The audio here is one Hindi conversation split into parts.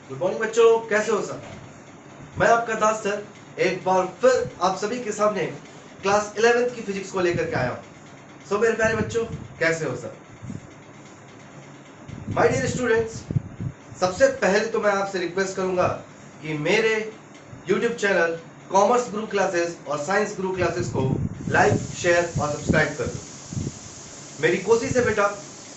गुड मॉर्निंग बच्चों, कैसे हो सब। मैं आपका दास सर एक बार फिर आप सभी के सामने क्लास 11th की फिजिक्स को लेकर के आया हूं। सो मेरे प्यारे बच्चों, कैसे हो सब। माय डियर स्टूडेंट्स, सबसे पहले तो मैं आपसे रिक्वेस्ट करूंगा कि मेरे YouTube channel Commerce Guru Classes और साइंस गुरु क्लासेस को लाइक, शेयर और सब्सक्राइब कर दो। मेरी कोशिश है बेटा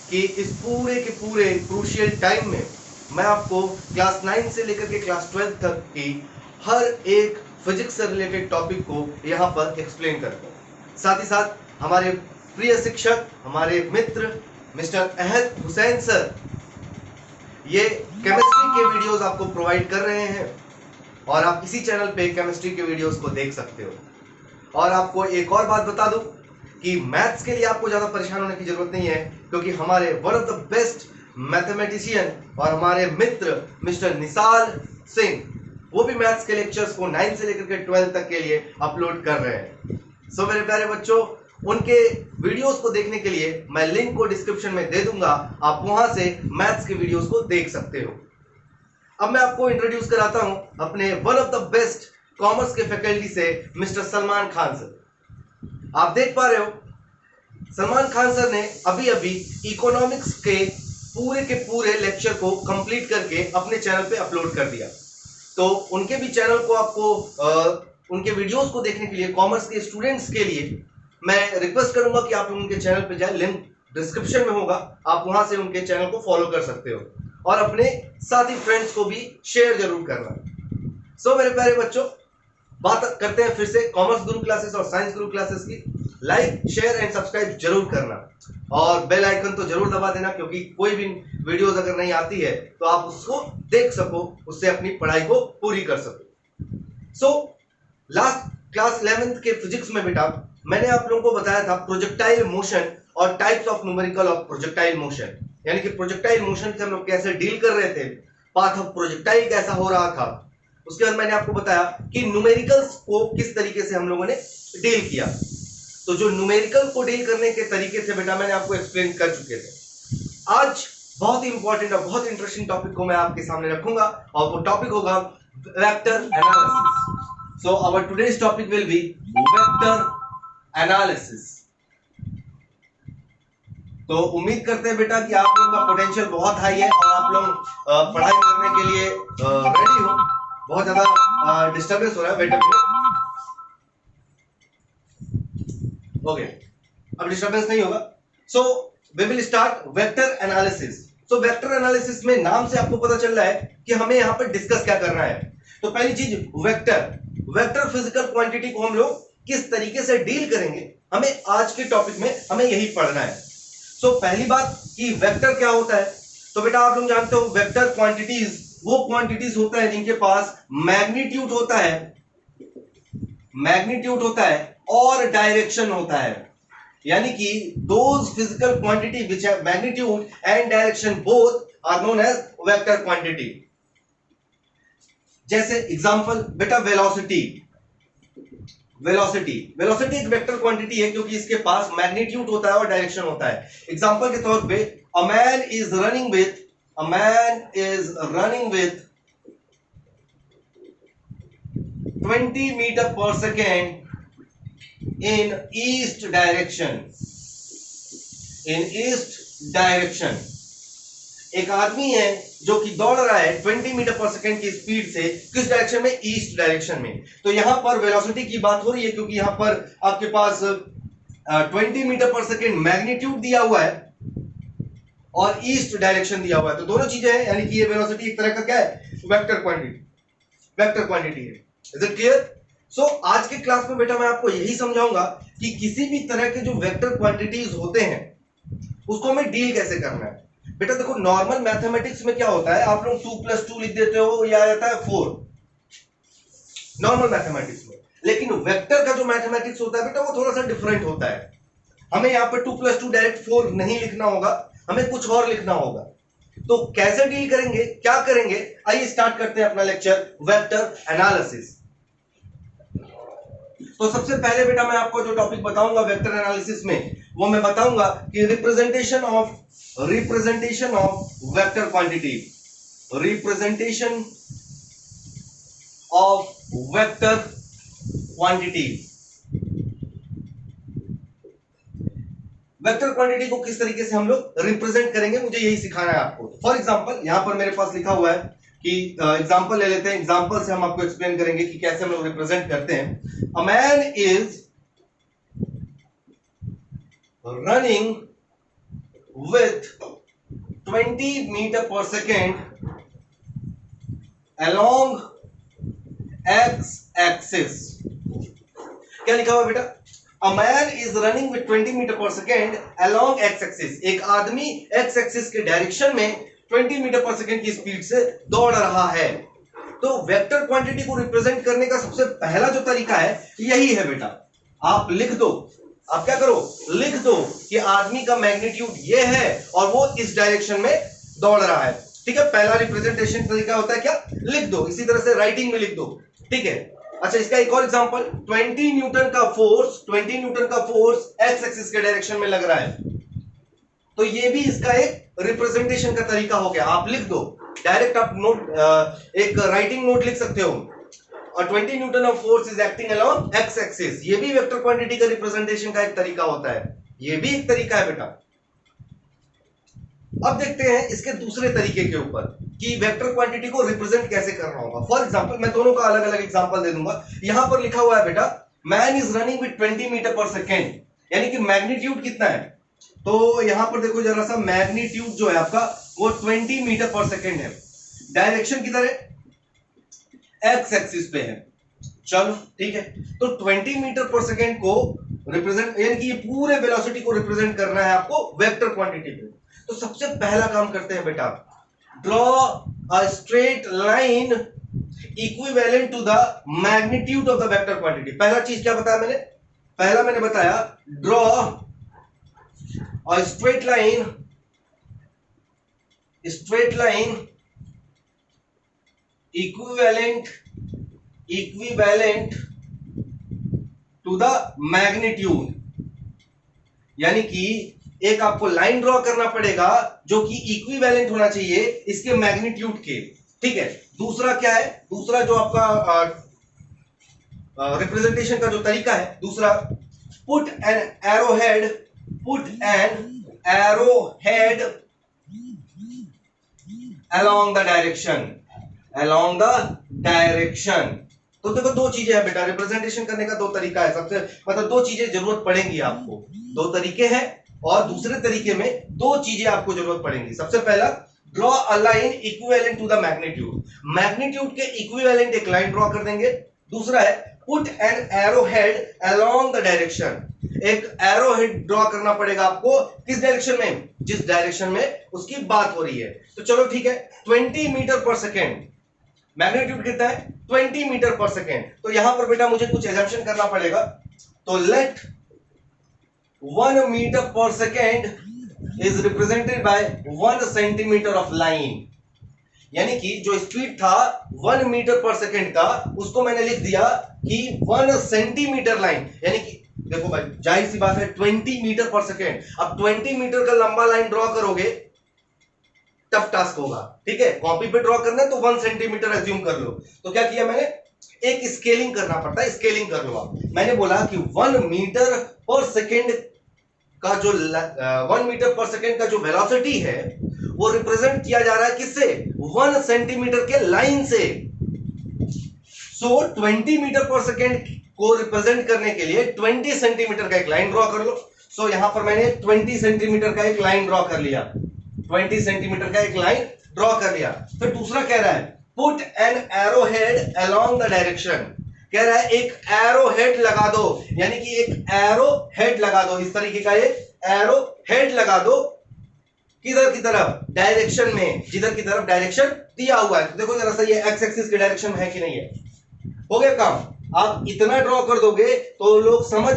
कि इस पूरे के पूरे क्रूशियल टाइम में मैं आपको क्लास 9 से लेकर के क्लास 12 तक की हर एक फिजिक्स से रिलेटेड टॉपिक को यहाँ पर एक्सप्लेन करता हूँ। साथ ही साथ हमारे प्रिय शिक्षक, हमारे मित्र मिस्टर अहद हुसैन सर ये केमिस्ट्री के वीडियोस आपको प्रोवाइड कर रहे हैं और आप इसी चैनल पे केमिस्ट्री के वीडियोस को देख सकते हो। और आपको एक और बात बता दूं कि मैथ्स के लिए आपको ज्यादा परेशान होने की जरूरत नहीं है, क्योंकि हमारे one of the best mathematician और हमारे मित्र मिस्टर निसाल सिंह वो भी मैथ्स के लेक्चर्स को 9 से लेकर के 12 तक के लिए अपलोड कर रहे हैं। सो मेरे प्यारे बच्चों, उनके वीडियोस को देखने के लिए मैं लिंक को डिस्क्रिप्शन में दे दूंगा, आप वहां से मैथ्स के वीडियोस को देख सकते हो। अब मैं आपको इंट्रोड्यूस कराता हूं अपने one of the best commerce के फैकल्टी से मिस्टर सलमान खान सर। आप देख पा रहे हो सलमान खान सर ने अभी अभी इकोनॉमिक्स के पूरे लेक्चर को कंप्लीट करके अपने चैनल पे अपलोड कर दिया। तो उनके भी चैनल को आपको उनके वीडियोस को देखने के लिए कॉमर्स के स्टूडेंट्स के लिए मैं रिक्वेस्ट करूंगा कि आप लोग उनके चैनल पे जाए, लिंक डिस्क्रिप्शन में होगा, आप वहां से उनके चैनल को फॉलो कर सकते हो और अपने साथी फ्रेंड्स को भी शेयर जरूर करना। सो मेरे प्यारे बच्चों, बात करते हैं फिर से कॉमर्स गुरु क्लासेस और साइंस गुरु क्लासेस की। लाइक, शेयर एंड सब्सक्राइब जरूर करना और बेल आइकन तो जरूर दबा देना, क्योंकि कोई भी वीडियोस अगर नहीं आती है तो आप उसको देख सको, उससे अपनी पढ़ाई को पूरी कर सको। सो लास्ट क्लास 11th के फिजिक्स में बेटा मैंने आप लोगों को बताया था प्रोजेक्टाइल मोशन और types of numerical of projectile motion, यानी कि प्रोजेक्टाइल मोशन से हम लोग कैसे डील कर रहे थे, पाथ ऑफ प्रोजेक्टाइल कैसा हो रहा था। उसके बाद मैंने आपको बताया कि न्यूमेरिकल्स को किस तरीके से हम लोगों ने डील किया। तो जो न्यूमेरिकल को डील करने के तरीके थे बेटा मैंने आपको एक्सप्लेन कर चुके थे। आज बहुत ही इंपॉर्टेंट और बहुत इंटरेस्टिंग टॉपिक को मैं आपके सामने रखूंगा और वो टॉपिक होगा vector analysis. So our today's topic will be vector analysis. तो उम्मीद करते हैं बेटा कि आप लोगों का पोटेंशियल बहुत हाई है और आप लोग पढ़ाई करने के लिए रेडी हो। बहुत ज्यादा डिस्टर्बेंस हो रहा है बेटा। ओके, अब डिस्टर्बेंस नहीं होगा। So we will start vector analysis. So vector analysis में नाम से आपको पता चल रहा है कि हमें यहां पर डिस्कस क्या करना है। तो पहली चीज वेक्टर फिजिकल क्वांटिटी को हम लोग किस तरीके से डील करेंगे, हमें आज के टॉपिक में हमें यही पढ़ना है। सो पहली बात कि वेक्टर क्या होता है, तो बेटा आप लोग जानते हो वेक्टर क्वांटिटीज वो क्वांटिटीज होता है जिनके पास मैग्नीट्यूड होता है और डायरेक्शन होता है, यानी कि those physical quantity which have magnitude and direction both are known as vector quantity. जैसे एग्जांपल बेटा वेलोसिटी एक वेक्टर क्वांटिटी है क्योंकि इसके पास मैग्नीट्यूड होता है और डायरेक्शन होता है। एग्जांपल के तौर पे a man is running with 20 meter per second in east direction. एक आदमी है जो कि दौड़ रहा है 20 मीटर पर सेकेंड की स्पीड से, किस डायरेक्शन में, ईस्ट डायरेक्शन में। तो यहां पर वेलोसिटी की बात हो रही है क्योंकि यहां पर आपके पास 20 मीटर पर सेकेंड मैग्नीट्यूड दिया हुआ है और ईस्ट डायरेक्शन दिया हुआ है। तो दोनों चीजें हैं, यानी कि ये वेलोसिटी एक तरह का क्या है, वेक्टर क्वांटिटी है। Is it clear? सो आज के क्लास में बेटा मैं आपको यही समझाऊंगा कि किसी भी तरह के जो वेक्टर क्वांटिटीज होते हैं उसको हमें डील कैसे करना है। बेटा देखो, नॉर्मल मैथमेटिक्स में क्या होता है, आप लोग 2 + 2 लिख देते हो या आ जाता है 4 नॉर्मल मैथमेटिक्स में। लेकिन वेक्टर का जो मैथमेटिक्स होता है बेटा वो थोड़ा सा डिफरेंट होता है। हमें यहाँ पर 2 + 2 डायरेक्ट 4 नहीं लिखना होगा, हमें कुछ और लिखना होगा। तो कैसे डील करेंगे, क्या करेंगे, आइए स्टार्ट करते हैं अपना लेक्चर वेक्टर एनालिसिस। तो सबसे पहले बेटा मैं आपको जो टॉपिक बताऊंगा वेक्टर एनालिसिस में, वो मैं बताऊंगा कि representation of vector quantity. Representation of vector quantity. Vector quantity को किस तरीके से हम लोग रिप्रेजेंट करेंगे, मुझे यही सिखाना है आपको। फॉर एग्जांपल यहां पर मेरे पास लिखा हुआ है कि एग्जांपल ले लेते हैं, एग्जांपल से हम आपको एक्सप्लेन करेंगे कि कैसे हम लोग रिप्रेजेंट करते हैं। A man is running with 20 meter per second along x axis। क्या लिखा हुआ है बेटा? A man is running with 20 meter per second along x axis। एक आदमी x axis के डायरेक्शन में 20 मीटर पर सेकेंड की स्पीड से दौड़ रहा है। तो वेक्टर क्वांटिटी को रिप्रेजेंट करने का सबसे पहला जो तरीका है यही है बेटा। आप लिख दो, आप क्या करो, लिख दो कि आदमी का मैग्नीट्यूड ये है और वो इस डायरेक्शन में दौड़ रहा है। ठीक है, पहला रिप्रेजेंटेशन तरीका होता है क्या, लिख दो। इसी तरह से राइटिंग में लिख दो। ठीक है, अच्छा इसका एक और एग्जांपल, 20 न्यूटन का फोर्स एक्स एक्सिस के डायरेक्शन में लग रहा है। तो ये भी इसका एक रिप्रेजेंटेशन का तरीका हो गया। आप लिख दो डायरेक्ट, आप नोट एक राइटिंग नोट लिख सकते हो। और 20 Newton of force is acting along x axis, ये भी वेक्टर क्वांटिटी का रिप्रेजेंटेशन का एक तरीका होता है। ये भी एक तरीका है बेटा। अब देखते हैं इसके दूसरे तरीके के ऊपर कि वेक्टर क्वांटिटी को रिप्रेजेंट कैसे करना होगा। फॉर एग्जांपल मैं दोनों का अलग अलग एग्जांपल दे दूंगा। यहां पर लिखा हुआ है बेटा, man is running with 20 meter per second, यानी कि मैग्नीट्यूड कितना है, तो यहां पर देखो जरा सा, मैग्नीट्यूड जो है आपका वो 20 मीटर पर सेकेंड है। डायरेक्शन किधर है, एक्स एक्सिस पे है। चलो ठीक है, तो 20 मीटर पर सेकेंड को रिप्रेजेंट, यानी कि ये पूरे वेलोसिटी को रिप्रेजेंट करना है आपको वेक्टर क्वांटिटी पे। तो सबसे पहला काम करते हैं बेटा, draw a straight line equivalent to the magnitude of the vector quantity. पहला चीज क्या बताया मैंने, पहला मैंने बताया draw a straight line equivalent to the magnitude, यानी कि एक आपको लाइन ड्रॉ करना पड़ेगा जो कि इक्विवेलेंट होना चाहिए इसके मैग्नीट्यूड के। ठीक है, दूसरा क्या है, दूसरा जो आपका रिप्रेजेंटेशन का जो तरीका है दूसरा, put an arrowhead along the direction। तो देखो दो चीजें हैं बेटा, रिप्रेजेंटेशन करने का दो तरीका है। सबसे मतलब दो चीजें जरूरत पड़ेंगी आपको, दो तरीके हैं और दूसरे तरीके में दो चीजें आपको जरूरत पड़ेंगी। सबसे पहला, draw a line equivalent to the magnitude, magnitude के इक्विवेलेंट एक लाइन ड्रॉ कर देंगे। दूसरा है put an arrowhead along the direction, एक एरोहेड ड्रॉ करना पड़ेगा आपको किस डायरेक्शन में, जिस डायरेक्शन में उसकी बात हो रही है। तो चलो ठीक है, 20 मीटर पर सेकेंड, मैग्नीट्यूड कितना है 20 मीटर पर सेकेंड। तो यहां पर बेटा मुझे कुछ एजम्पशन करना पड़ेगा। तो let 1 metre per second is represented by 1 centimeter of line, यानी कि जो स्पीड था 1 मीटर पर सेकेंड का, उसको मैंने लिख दिया कि 1 सेंटीमीटर लाइन, यानी कि देखो भाई जाहिर सी बात है 20 मीटर पर सेकेंड। अब 20 मीटर का लंबा लाइन ड्रॉ करोगे टफ टास्क होगा। ठीक है, कॉपी पे ड्रॉ करना है तो 1 सेंटीमीटर एज्यूम कर लो। तो क्या किया मैंने, एक स्केलिंग करना पड़ता है, स्केलिंग कर लो आप। मैंने बोला कि 1 मीटर पर सेकेंड का जो 1 मीटर पर सेकेंड का जो वेलोसिटी है वो रिप्रेजेंट किया जा रहा है किससे, 1 सेंटीमीटर के लाइन से। सो 20 मीटर पर सेकेंड को रिप्रेजेंट करने के लिए 20 सेंटीमीटर का एक लाइन ड्रॉ कर लो। सो यहां पर मैंने 20 सेंटीमीटर का एक लाइन ड्रॉ कर लिया, 20 सेंटीमीटर का एक लाइन ड्रॉ कर लिया। फिर दूसरा कह रहा है put an arrowhead along the direction, कह रहा है एक एरो हेड लगा दो, यानी कि एक एरो हेड लगा दो, इस तरीके का एक एरो हेड लगा दो। किधर की तरफ, डायरेक्शन में, जिधर की तरफ डायरेक्शन दिया हुआ है। तो देखो जरा सा ये एक्स एक्सिस के डायरेक्शन में है कि नहीं है। हो गया काम। आप इतना ड्रॉ कर दोगे तो लोग समझ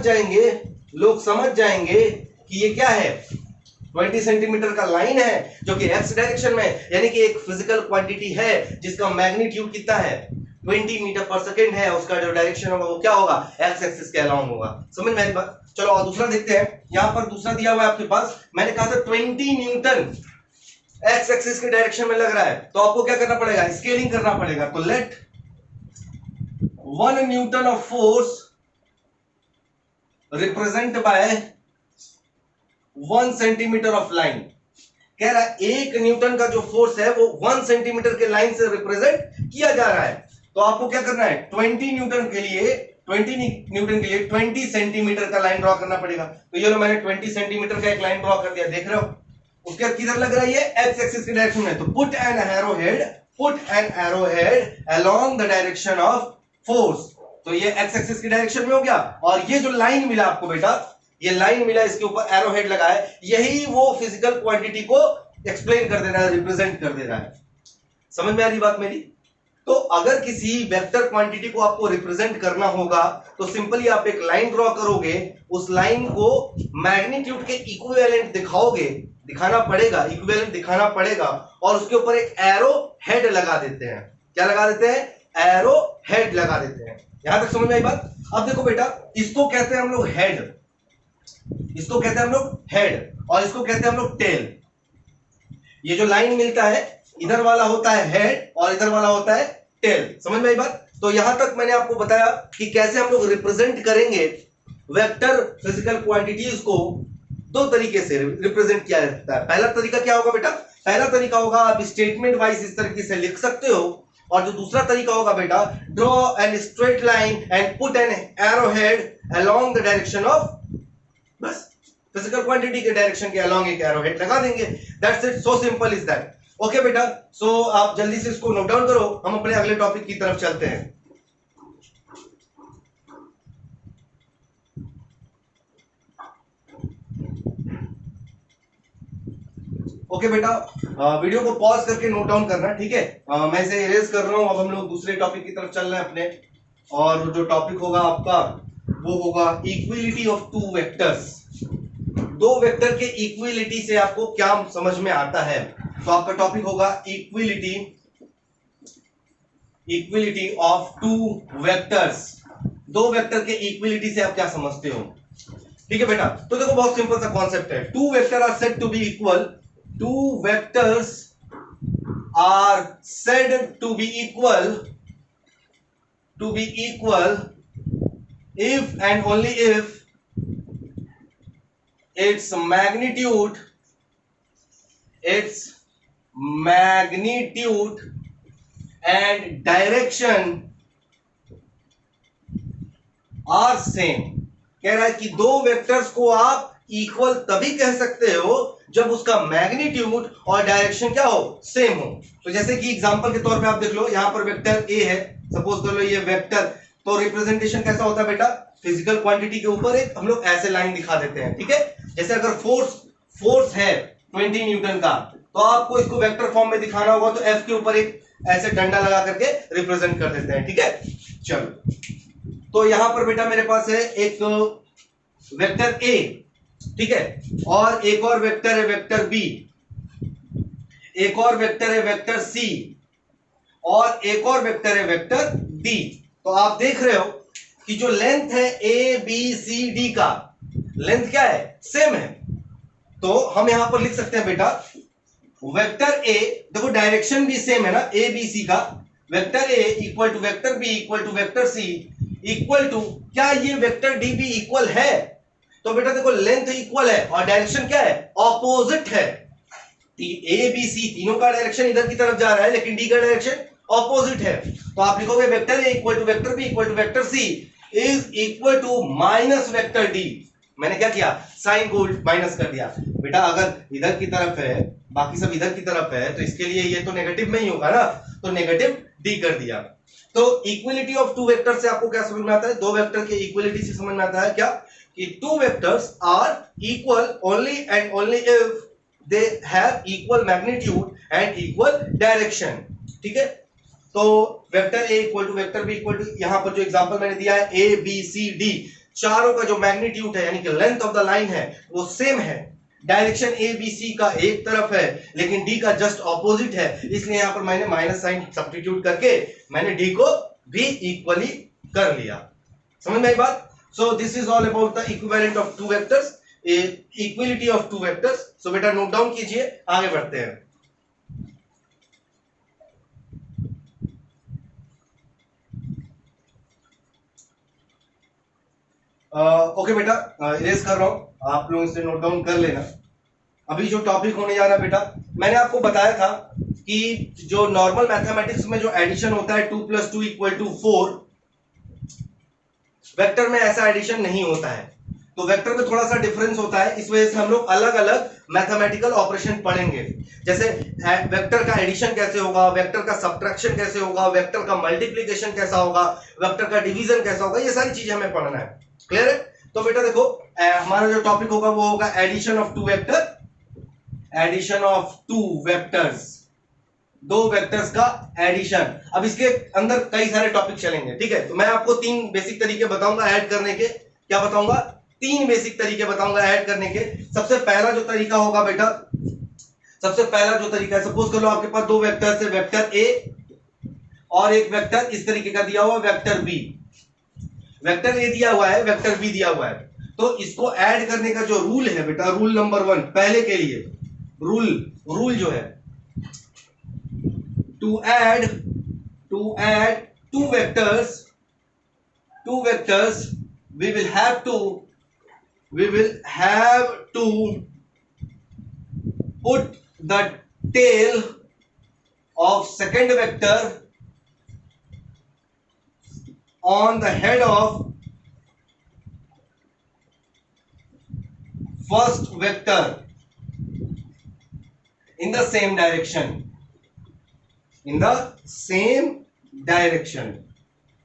जाएंगे कि ये क्या है, 20 सेंटीमीटर का लाइन है जो कि एक्स डायरेक्शन में, यानी कि एक फिजिकल क्वांटिटी है जिसका मैग्नीट्यूड कितना है 20 मीटर पर सेकेंड है, उसका जो डायरेक्शन होगा वो क्या होगा, एक्स एक्सिस के अलोंग होगा। समझ में आई बात। चलो और दूसरा देखते हैं। यहां पर दूसरा दिया हुआ है आपके पास, मैंने कहा था 20 न्यूटन एक्स एक्सिस के डायरेक्शन में लग रहा है, तो आपको क्या करना पड़ेगा, स्केलिंग करना पड़ेगा। तो let 1 newton of force represent by 1 centimeter of line. कह रहा है 1 न्यूटन का जो फोर्स है वो 1 सेंटीमीटर के लाइन से रिप्रेजेंट किया जा रहा है। तो आपको क्या करना है, 20 न्यूटन के लिए 20 सेंटीमीटर का लाइन ड्रॉ करना पड़ेगा। तो ये लो मैंने 20 सेंटीमीटर का एक लाइन ड्रॉ कर दिया, देख रहे हो। उसके बाद किधर लग रहा है, ये एक्स एक्सिस के डायरेक्शन में। तो put an arrow head along the direction of force. तो ये एक्स एक्सिस के डायरेक्शन में हो गया, और ये जो लाइन मिला आपको बेटा, ये लाइन मिला, इसके ऊपर एरो हेड लगा है, यही वो फिजिकल क्वांटिटी को एक्सप्लेन कर दे रहा है, रिप्रेजेंट कर दे रहा है। समझ में आ रही बात मेरी। तो अगर किसी वेक्टर क्वांटिटी को आपको रिप्रेजेंट करना होगा तो सिंपली आप एक लाइन ड्रॉ करोगे, उस लाइन को मैग्नीट्यूड के इक्विवेलेंट दिखाना पड़ेगा, इक्विवेलेंट दिखाना पड़ेगा, और उसके ऊपर एक एरो हेड लगा देते हैं। क्या लगा देते हैं, एरो हेड लगा देते हैं। यहां तक समझ में आई बात। अब देखो बेटा, इसको कहते हैं हम लोग हेड, इसको कहते हैं हम लोग हेड, और इसको कहते हैं हम लोग टेल। ये जो लाइन मिलता है, इधर वाला होता है हेड और इधर वाला होता है टेल। समझ में आई बात। तो यहां तक मैंने आपको बताया कि कैसे हम लोग रिप्रेजेंट करेंगे वेक्टर फिजिकल क्वांटिटीज को। दो तरीके से रिप्रेजेंट किया जाता है। पहला तरीका क्या होगा बेटा, पहला तरीका होगा आप स्टेटमेंट वाइज इस तरीके से लिख सकते हो, और जो दूसरा तरीका होगा बेटा, draw an straight line and put an arrow head along the direction of, बस फिजिकल क्वांटिटी के डायरेक्शन के अलोंग एक एरो हेड लगा देंगे। That's it, so simple is that. Okay बेटा, सो आप जल्दी से इसको नोट डाउन करो, हम अपने अगले टॉपिक की तरफ चलते हैं। ओके बेटा, वीडियो को पॉज करके नोट डाउन करना, ठीक है। मैं इसे इरेज कर रहा हूं। अब हम लोग दूसरे टॉपिक की तरफ चल रहे हैं अपने, और जो टॉपिक होगा आपका वो होगा इक्विलिटी ऑफ टू वेक्टर्स। दो वेक्टर के इक्विलिटी से आपको क्या समझ में आता है। तो आपका टॉपिक होगा इक्विलिटी ऑफ टू वेक्टर्स। दो वेक्टर के इक्विलिटी से आप क्या समझते हो, ठीक है बेटा। तो देखो बहुत सिंपल सा कॉन्सेप्ट है। Two vector are said to be equal, two vectors are said to be equal if and only if its magnitude and direction are same। कह रहा है कि दो वेक्टर्स को आप इक्वल तभी कह सकते हो जब उसका मैग्नीट्यूड और डायरेक्शन क्या हो, सेम हो। तो जैसे कि एग्जांपल के तौर पे आप देख लो, यहां पर वेक्टर ए है, सपोज कर लो ये वेक्टर। तो रिप्रेजेंटेशन कैसा होता है बेटा, फिजिकल क्वांटिटी के ऊपर एक हम लोग ऐसे लाइन दिखा देते हैं, ठीक है। जैसे अगर फोर्स है 20 न्यूटन का, तो आपको इसको वेक्टर फॉर्म में दिखाना होगा, तो एफ के ऊपर एक ऐसे डंडा लगा करके रिप्रेजेंट कर देते हैं, ठीक है। चलो, तो यहां पर बेटा मेरे पास है एक वेक्टर ए, ठीक है, और एक और वेक्टर है वेक्टर बी, एक और वेक्टर है वेक्टर सी, और एक और वेक्टर है वेक्टर डी। तो आप देख रहे हो कि जो लेंथ है ए बी सी डी का, लेंथ क्या है, सेम है। तो हम यहां पर लिख सकते हैं बेटा, वेक्टर ए, देखो डायरेक्शन भी सेम है ना ए बी सी का, vector A equal to vector B equal to vector C equal to, क्या ये वेक्टर डी भी इक्वल है। तो बेटा देखो लेंथ इक्वल है और डायरेक्शन क्या है, ऑपोजिट है। ए बी सी तीनों का डायरेक्शन इधर की तरफ जा रहा है, लेकिन डी का डायरेक्शन ऑपोजिट है। तो आप लिखोगे vector A equal to vector B equal to vector C is equal to minus vector D. मैंने क्या किया, साइन को माइनस कर दिया। बेटा अगर इधर की तरफ है, बाकी सब इधर की तरफ है, तो इसके लिए ये तो नेगेटिव में ही होगा ना, तो नेगेटिव डी कर दिया। तो इक्विलिटी ऑफ टू वेक्टर से आपको क्या समझ में आता है, दो वेक्टर के इक्विलिटी से समझ में आता है क्या, कि two vectors are equal only and only if they have equal magnitude and equal direction, ठीक है। तो vector A equal to vector B equal to, यहां पर जो एग्जांपल मैंने दिया है ए बी सी डी, चारों का जो मैग्नीट्यूड है यानी कि लेंथ ऑफ द लाइन है वो सेम है। डायरेक्शन ए बी सी का एक तरफ है लेकिन डी का जस्ट ऑपोजिट है, इसलिए यहां पर मैंने माइनस साइन सब्स्टिट्यूट करके मैंने डी को भी इक्वली कर लिया। समझ में आई बात। So this is all about the equivalent of two vectors, equality of two vectors. So बेटा नोट डाउन कीजिए, आगे बढ़ते हैं। ओके बेटा, इरेज कर रहा हूं, आप लोग इसे नोट डाउन कर लेना। अभी जो टॉपिक होने जा रहा है बेटा, मैंने आपको बताया था कि जो नॉर्मल मैथमेटिक्स में जो एडिशन होता है 2 + 2 = 4, वेक्टर में ऐसा एडिशन नहीं होता है। तो वेक्टर में थोड़ा सा डिफरेंस होता है, इस वजह से हम लोग अलग अलग मैथमेटिकल ऑपरेशन पढ़ेंगे। जैसे वेक्टर का एडिशन कैसे होगा, वेक्टर का सब्ट्रैक्शन कैसे होगा, वेक्टर का मल्टीप्लिकेशन कैसा होगा, वेक्टर का डिवीजन कैसा होगा, ये सारी चीजें हमें पढ़ना है। क्लियर है? तो बेटा देखो, हमारा जो टॉपिक होगा वो होगा addition of two vector, addition of two vectors, दो वेक्टर्स का एडिशन। अब इसके अंदर कई सारे टॉपिक चलेंगे, ठीक है? तो मैं आपको 3 बेसिक तरीके बताऊंगा ऐड करने के। क्या बताऊंगा? 3 बेसिक तरीके बताऊंगा ऐड करने के। सबसे पहला जो तरीका होगा बेटा, सबसे पहला जो तरीका है, सपोज कर लो आपके पास दो वेक्टर्स है, वेक्टर ए और एक वेक्टर इस तरीके का दिया हुआ वेक्टर बी। वेक्टर ए दिया हुआ है, वेक्टर बी दिया हुआ है, तो इसको ऐड करने का जो रूल है बेटा, रूल नंबर 1 पहले के लिए, रूल जो है, to add two vectors, we will have to put the tail of second vector on the head of first vector in the same direction, in the same direction।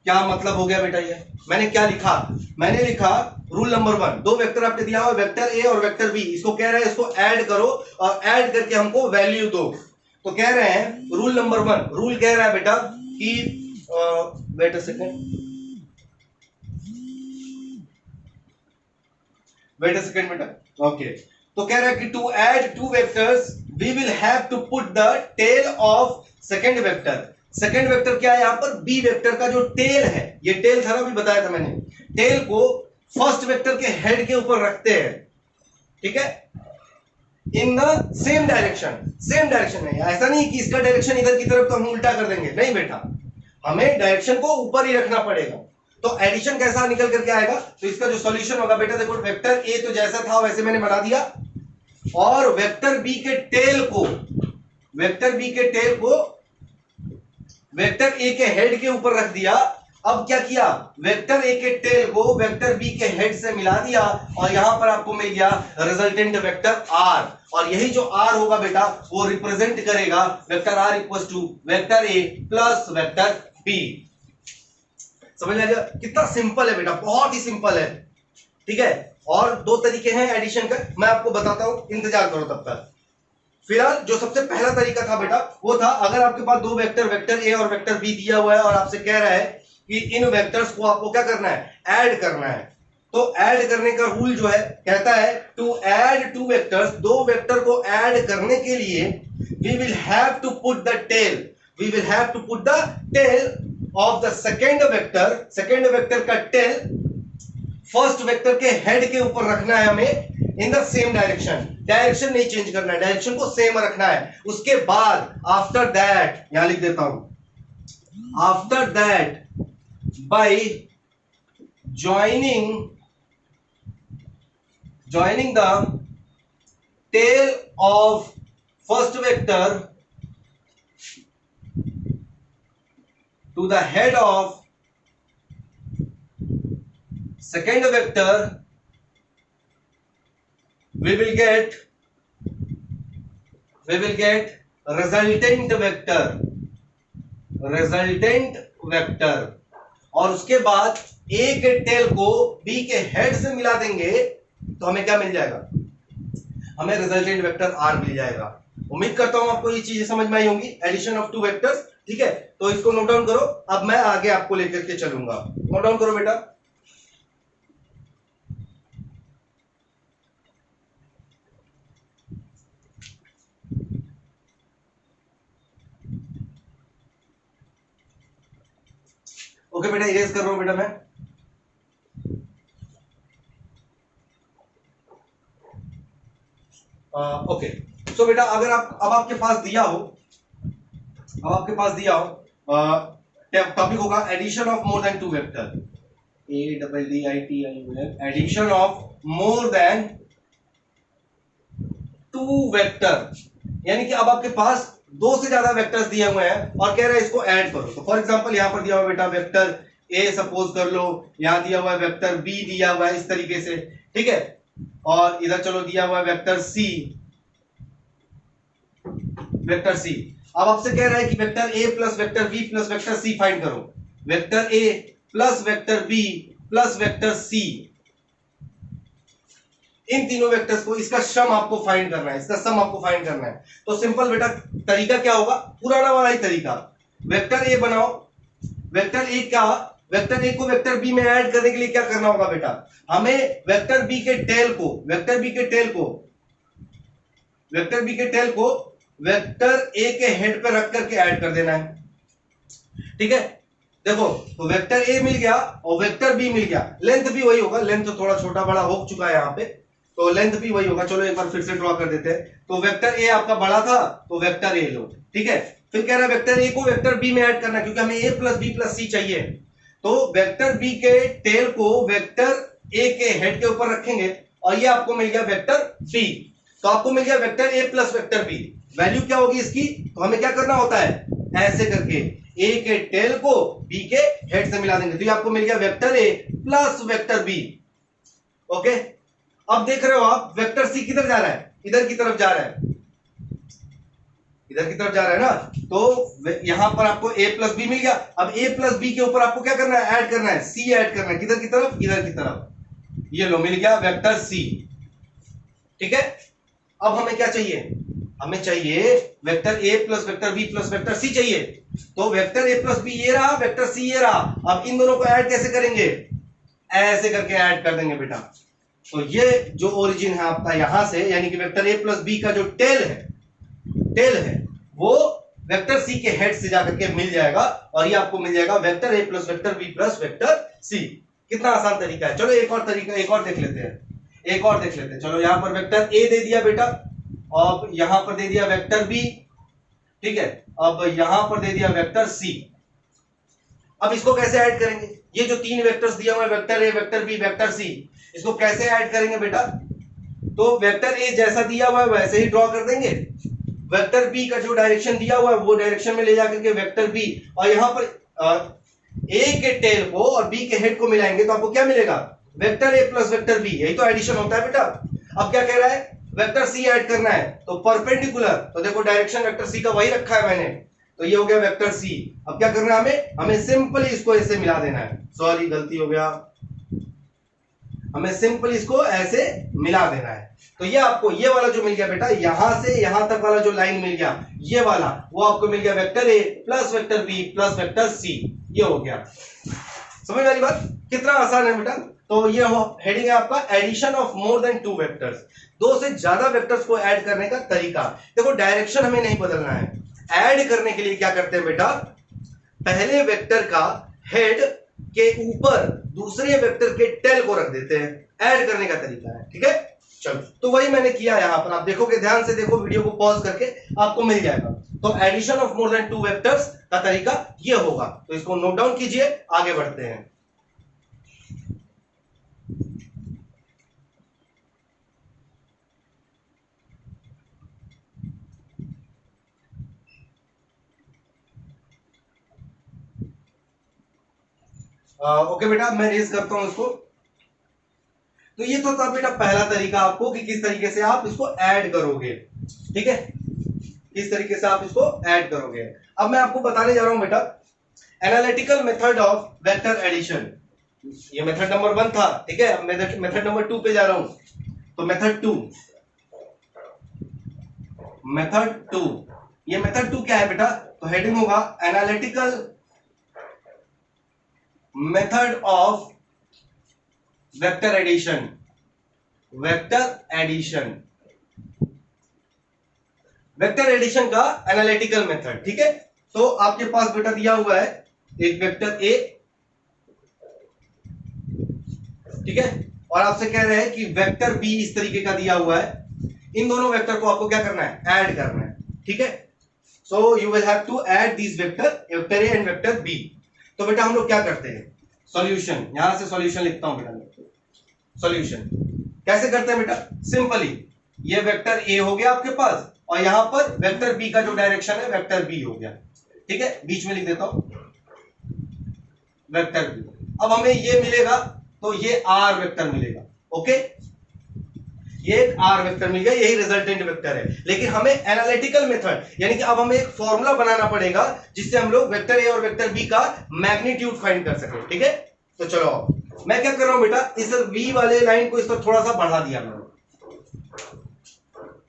क्या मतलब हो गया बेटा? ये मैंने क्या लिखा? मैंने लिखा रूल नंबर 1, दो वेक्टर आपने दिया हुआ वेक्टर ए और वेक्टर बी, इसको कह रहे हैं इसको ऐड करो और ऐड करके हमको वैल्यू दो। तो कह रहे हैं रूल नंबर 1, रूल कह रहा है बेटा कि वेट अ सेकंड बेटा, ओके। तो कह रहा है कि to add two vectors we will have to put the tail of second vector. Second vector क्या है यहां पर? बी वेक्टर का जो टेल है, ये टेल था ना, अभी बताया था मैंने, टेल को फर्स्ट वेक्टर के हेड के ऊपर रखते हैं, ठीक है? इन the same direction, same direction है, ऐसा नहीं कि इसका डायरेक्शन इधर की तरफ तो हम उल्टा कर देंगे, नहीं बेटा, हमें डायरेक्शन को ऊपर ही रखना पड़ेगा। तो एडिशन कैसा निकल करके आएगा? तो इसका जो सॉल्यूशन होगा बेटा, देखो वेक्टर ए तो जैसा था वैसे मैंने बना दिया, और वेक्टर बी के टेल को, वेक्टर बी के टेल को वेक्टर ए के हेड के ऊपर रख दिया। अब क्या किया? वेक्टर ए के टेल को वेक्टर बी के हेड से मिला दिया और यहां पर आपको मिल गया रिजल्टेंट वेक्टर आर। और यही जो आर होगा बेटा वो रिप्रेजेंट करेगा vector R equals to vector A plus vector B. समझ आ गया? कितना सिंपल है बेटा, बहुत ही सिंपल है, ठीक है? और दो तरीके हैं एडिशन का, मैं आपको बताता हूं, इंतजार करो तब तक। फिलहाल जो सबसे पहला तरीका था बेटा वो था, अगर आपके पास दो वेक्टर, वेक्टर ए और वेक्टर बी दिया हुआ है और आपसे कह रहा है कि इन वेक्टर्स को आपको क्या करना है? ऐड करना है। तो ऐड करने का रूल जो है कहता है टू ऐड टू वेक्टर्स, दो वेक्टर को ऐड करने के लिए we will have to put the tail, we will have to put the tail of the second vector, second vector का टेल फर्स्ट वेक्टर के हेड के ऊपर रखना है हमें, in the same direction, direction नहीं चेंज करना है, डायरेक्शन को सेम रखना है। उसके बाद आफ्टर दैट, यहां लिख देता हूं, after that bye joining the tail of first vector to the head of second vector, we will get resultant vector, और उसके बाद ए के टेल को बी के हेड से मिला देंगे तो हमें क्या मिल जाएगा? हमें रिजल्टेंट वेक्टर आर मिल जाएगा। उम्मीद करता हूं आपको ये चीजें समझ में आई होंगी, एडिशन ऑफ टू वेक्टर्स, ठीक है? तो इसको नोट डाउन करो, अब मैं आगे आपको लेकर के चलूंगा। नोट डाउन करो बेटा। ओके बेटा, इरेज कर रहा हूं बेटा मैं। ओके, सो बेटा अगर आप अब आपके पास दिया हो, टॉपिक होगा addition of more than two vector, ADDITION, addition of more than 2 vector, यानी कि अब आपके पास 2 से ज्यादा वेक्टर्स दिए हुए हैं और कह रहे हैं इसको ऐड करो। तो फॉर एग्जांपल यहां पर दिया हुआ बेटा वेक्टर ए सपोज कर लो, यहां दिया हुआ है वेक्टर बी दिया हुआ है इस तरीके से, ठीक है, और इधर चलो दिया हुआ है वेक्टर सी, वेक्टर सी। अब आपसे कह रहा है कि vector A plus vector B plus vector C find करो। Vector A plus vector B plus vector C, इन तीनों वेक्टर्स को, इसका सम आपको फाइंड करना है, इसका सम आपको फाइंड करना है। तो सिंपल बेटा तरीका क्या होगा, पुराना वाला ही तरीका, वेक्टर ए बनाओ, वेक्टर ए क्या, वेक्टर ए को वेक्टर बी में ऐड करने के लिए क्या करना होगा बेटा, हमें वेक्टर बी के टेल को, वेक्टर बी के टेल को, वेक्टर बी के टेल को वेक्टर ए के हेड पे रख करके ऐड कर देना है, ठीक है। देखो तो वेक्टर ए मिल गया और वेक्टर बी मिल गया, लेंथ भी वही होगा, लेंथ तो थोड़ा छोटा बड़ा हो चुका है यहां पे, तो लेंथ भी वही होगा। चलो एक बार फिर से ड्रॉ कर देते हैं। तो वेक्टर ए आपका बड़ा था तो वेक्टर ए लो, ठीक है। फिर कह रहा है वेक्टर ए को वेक्टर बी में ऐड करना, क्योंकि हमें ए प्लस बी प्लस सी चाहिए। तो वेक्टर बी के टेल को वेक्टर ए के हेड के ऊपर रखेंगे और ये आपको मिल गया वेक्टर बी। तो आपको मिल गया vector A plus vector B. Value क्या होगी इसकी, तो हमें क्या करना होता है, ऐसे करके ए के टेल को बी के हेड से मिला देंगे। तो ये आपको मिल गया vector A plus vector B. Okay, अब देख रहे हो आप वेक्टर सी किधर जा रहा है, इधर की तरफ जा रहा है, इधर की तरफ जा रहा है ना। तो यहां पर आपको a प्लस बी मिल गया। अब a प्लस बी के ऊपर आपको क्या करना है, ऐड करना है, c ऐड करना है, किधर की तरफ, इधर की तरफ। ये लो मिल गया वेक्टर c, ठीक है। अब हमें क्या चाहिए, हमें चाहिए vector a plus vector b plus vector c चाहिए। तो वेक्टर a प्लस बी ये रहा, वेक्टर c ये रहा। अब इन दोनों को ऐड कैसे करेंगे, ऐसे करके ऐड कर देंगे बेटा। तो ये जो ओरिजिन है आपका यहां से, यानी कि वेक्टर a प्लस बी का जो टेल है वो वेक्टर सी के हेड से जाकर के मिल जाएगा और ये आपको मिल जाएगा vector A plus vector B plus vector C. कितना आसान तरीका है। चलो एक और तरीका, एक और देख लेते हैं, चलो यहां पर वेक्टर ए दे दिया बेटा, अब यहां पर दे दिया वेक्टर बी, ठीक है, अब यहां पर दे दिया वेक्टर सी। अब इसको कैसे ऐड करेंगे, ये जो 3 वेक्टर्स दिया हुआ है vector A vector B vector C, इसको कैसे ऐड करेंगे बेटा। तो वेक्टर ए जैसा दिया हुआ है वैसे ही ड्रॉ कर देंगे, वेक्टर बी का जो डायरेक्शन दिया हुआ है वो डायरेक्शन में ले जाकर के वेक्टर बी, और यहां पर ए के टेल को और बी के हेड को मिलाएंगे तो आपको क्या मिलेगा, vector A plus vector B. यही तो एडिशन होता है बेटा। अब क्या कह रहा है, वेक्टर सी ऐड करना है, तो परपेंडिकुलर, तो देखो डायरेक्शन वेक्टर सी का वही रखा है मैंने, तो ये हो गया वेक्टर सी। अब क्या करना है हमें सिंपली इसको ऐसे मिला देना है, सॉरी गलती हो गया, हमें सिंपली इसको ऐसे मिला देना है। तो ये आपको ये वाला जो मिल गया बेटा, यहां से यहां तक वाला जो लाइन मिल गया ये वाला, वो आपको मिल गया vector A plus vector B plus vector C. ये हो गया, समझ वाली बात, कितना आसान है बेटा। तो ये हेडिंग है आपका addition of more than 2 vectors, 2 से ज्यादा वेक्टर्स को ऐड करने का तरीका। देखो डायरेक्शन हमें नहीं बदलना है, ऐड करने के लिए क्या करते हैं बेटा, पहले वेक्टर का हेड के ऊपर दूसरे वेक्टर के टेल को रख देते हैं, ऐड करने का तरीका है, ठीक है। चलो तो वही मैंने किया यहां पर, आप देखोगे, ध्यान से देखो, वीडियो को पॉज करके आपको मिल जाएगा। तो addition of more than 2 vectors का तरीका ये होगा, तो इसको नोट डाउन कीजिए, आगे बढ़ते हैं। ओके बेटा, मैं रेज करता हूं इसको। तो ये तो था बेटा पहला तरीका आपको कि किस तरीके से आप इसको ऐड करोगे, ठीक है, किस तरीके से आप इसको ऐड करोगे। अब मैं आपको बताने जा रहा हूं बेटा analytical method of vector addition. ये मेथड नंबर 1 था, ठीक है। अब मेथड नंबर 2 पे जा रहा हूं। तो मेथड 2, ये मेथड 2 क्या है बेटा, तो हेडिंग होगा analytical method of vector addition, vector addition का एनालिटिकल मेथड, ठीक है। तो आपके पास बेटा दिया हुआ है एक वेक्टर ए, ठीक है, और आपसे कह रहे हैं कि वेक्टर बी इस तरीके का दिया हुआ है। इन दोनों वेक्टर को आपको क्या करना है, ऐड करना है, ठीक है। So you will have to add this vector, vector A and vector B. तो बेटा हम लोग क्या करते हैं, सॉल्यूशन, यहां से सॉल्यूशन लिखता हूं बेटा। सॉल्यूशन कैसे करते हैं बेटा? सिंपली ये वेक्टर ए हो गया आपके पास और यहां पर वेक्टर बी का जो डायरेक्शन है वेक्टर बी हो गया, ठीक है, बीच में लिख देता हूं वेक्टर बी। अब हमें ये मिलेगा तो ये आर वेक्टर मिलेगा, ओके, ये एक आर वेक्टर मिल गया, यही रिजल्टेंट वेक्टर है। लेकिन हमें एनालिटिकल मेथड यानी कि अब हमें एक फॉर्मूला बनाना पड़ेगा जिससे हम लोग वेक्टर ए और वेक्टर बी का मैग्नीट्यूड फाइंड कर सके, ठीक है। तो चलो मैं क्या कर रहा हूं बेटा, इस वी वाले लाइन को इस पर थोड़ा सा बढ़ा दिया मैंने,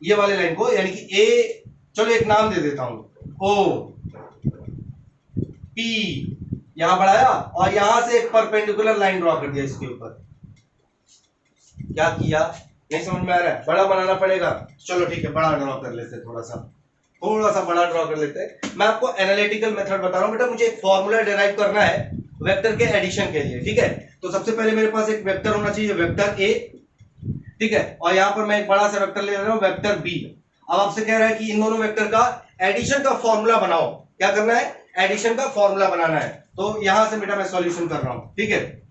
ये वाले लाइन को, यानी कि ए, चलो एक नाम दे देता हूं, ओ पी, यहां बढ़ाया और यहां से एक परपेंडिकुलर लाइन ड्रॉ कर दिया इसके ऊपर। क्या किया नहीं समझ में आ रहा है? बड़ा बनाना पड़ेगा, चलो ठीक है बड़ा ड्रॉ कर लेते हैं, थोड़ा सा बड़ा ड्रॉ कर लेते हैं। मैं आपको एनालिटिकल मेथड बता रहा हूं बेटा, मुझे एक फॉर्मूला डिराइव करना है वेक्टर के एडिशन के लिए, ठीक है। तो सबसे पहले मेरे पास एक वेक्टर होना चाहिए, वेक्टर ए, ठीक है, और यहां पर मैं एक बड़ा सा वेक्टर ले रहा हूं वेक्टर बी। अब आपसे कह रहा है कि इन दोनों वेक्टर का एडिशन का फॉर्मूला बनाओ। क्या करना है? एडिशन का फॉर्मूला बनाना है। तो यहां से बेटा मैं सॉल्यूशन कर रहा हूं, ठीक है।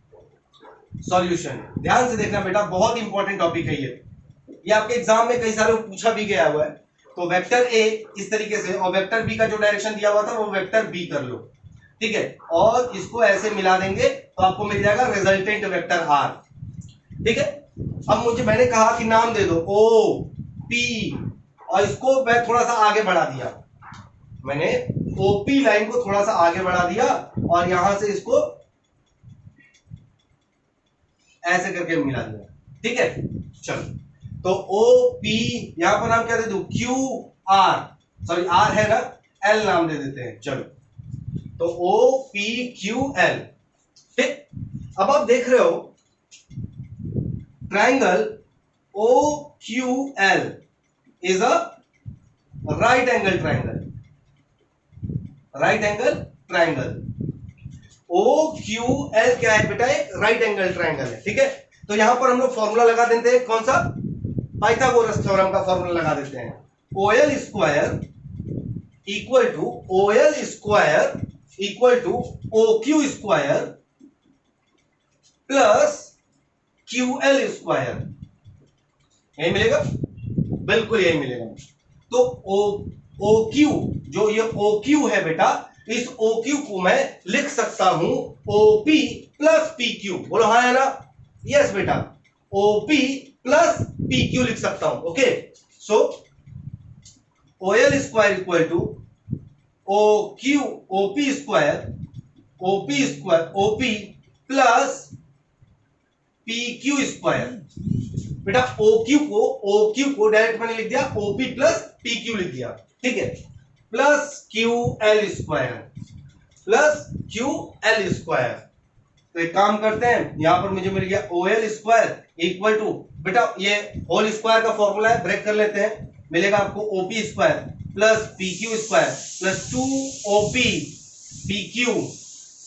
सॉल्यूशन ध्यान से देखना बेटा, बहुत इंपॉर्टेंट टॉपिक है ये आपके एग्जाम में कई सारे पूछा भी गया हुआ है। तो वेक्टर ए इस तरीके से और वेक्टर बी का जो डायरेक्शन दिया हुआ था वो वेक्टर बी कर लो, ठीक है, और इसको ऐसे मिला देंगे तो आपको मिल जाएगा रिजल्टेंट वेक्टर आर, ठीक है। अब मैंने कहा कि नाम दे दो ओ पी और इसको मैं थोड़ा सा आगे बढ़ा दिया, मैंने ओपी लाइन को थोड़ा सा आगे बढ़ा दिया और यहां से इसको ऐसे करके मिला दिया, ठीक है। चलो तो ओ पी, यहां पर नाम क्या दे दूं? क्यू आर, सॉरी आर है ना, एल नाम दे देते हैं, चलो तो ओ पी क्यू एल, ठीक। अब आप देख रहे हो triangle O Q L is a right angle triangle, right angle triangle. O Q L क्या है बेटा? एक राइट एंगल ट्राइंगल है, ठीक है। तो यहां पर हम लोग फॉर्मूला लगा देते हैं, कौन सा? पाइथागोरस थ्योरम का फॉर्मूला लगा देते हैं। OL square equal to OL square equal to OQ square plus QL square, यही मिलेगा, बिल्कुल यही मिलेगा। तो OQ, जो ये OQ है बेटा, इस OQ को मैं लिख सकता हूं OP प्लस PQ, बोलो हाँ है ना? यस बेटा, OP प्लस PQ लिख सकता हूं, okay. So OL square equal to OQ OP square OP plus PQ square. बेटा OQ को डायरेक्ट मैंने लिख दिया OP प्लस PQ लिख दिया, ठीक है, प्लस QL स्क्वायर। तो एक काम करते हैं, यहां पर मुझे मिल गया OL स्क्वायर इक्वल टू, बेटा ये होल स्क्वायर का फॉर्मूला है, ब्रेक कर लेते हैं, मिलेगा आपको OP square plus PQ square plus 2OP PQ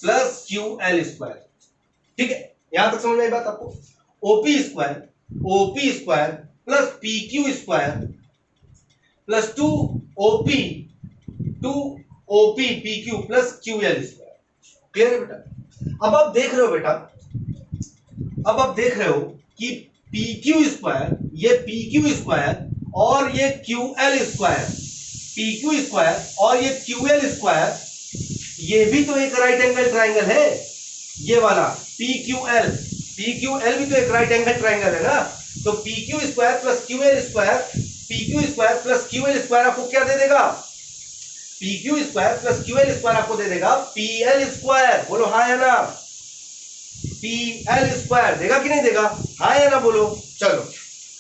plus QL square, ठीक है। यहां तक समझ में आई बात आपको? OP square plus PQ square plus 2OP PQ plus QL square. Clear है बेटा? अब आप देख रहे हो कि PQ स्क्वायर, ये PQ स्क्वायर और ये QL स्क्वायर, PQ स्क्वायर और ये QL स्क्वायर, ये भी तो एक राइट एंगल ट्राइंगल है, ये वाला PQL भी तो एक राइट एंगल ट्राइंगल है ना। तो PQ square plus QL square, PQ square plus QL square आपको क्या दे देगा? PQ square plus QL square आपको दे देगा PL स्क्वायर, बोलो हाँ या ना? PL स्क्वायर देगा कि नहीं देगा? हाँ या ना बोलो। चलो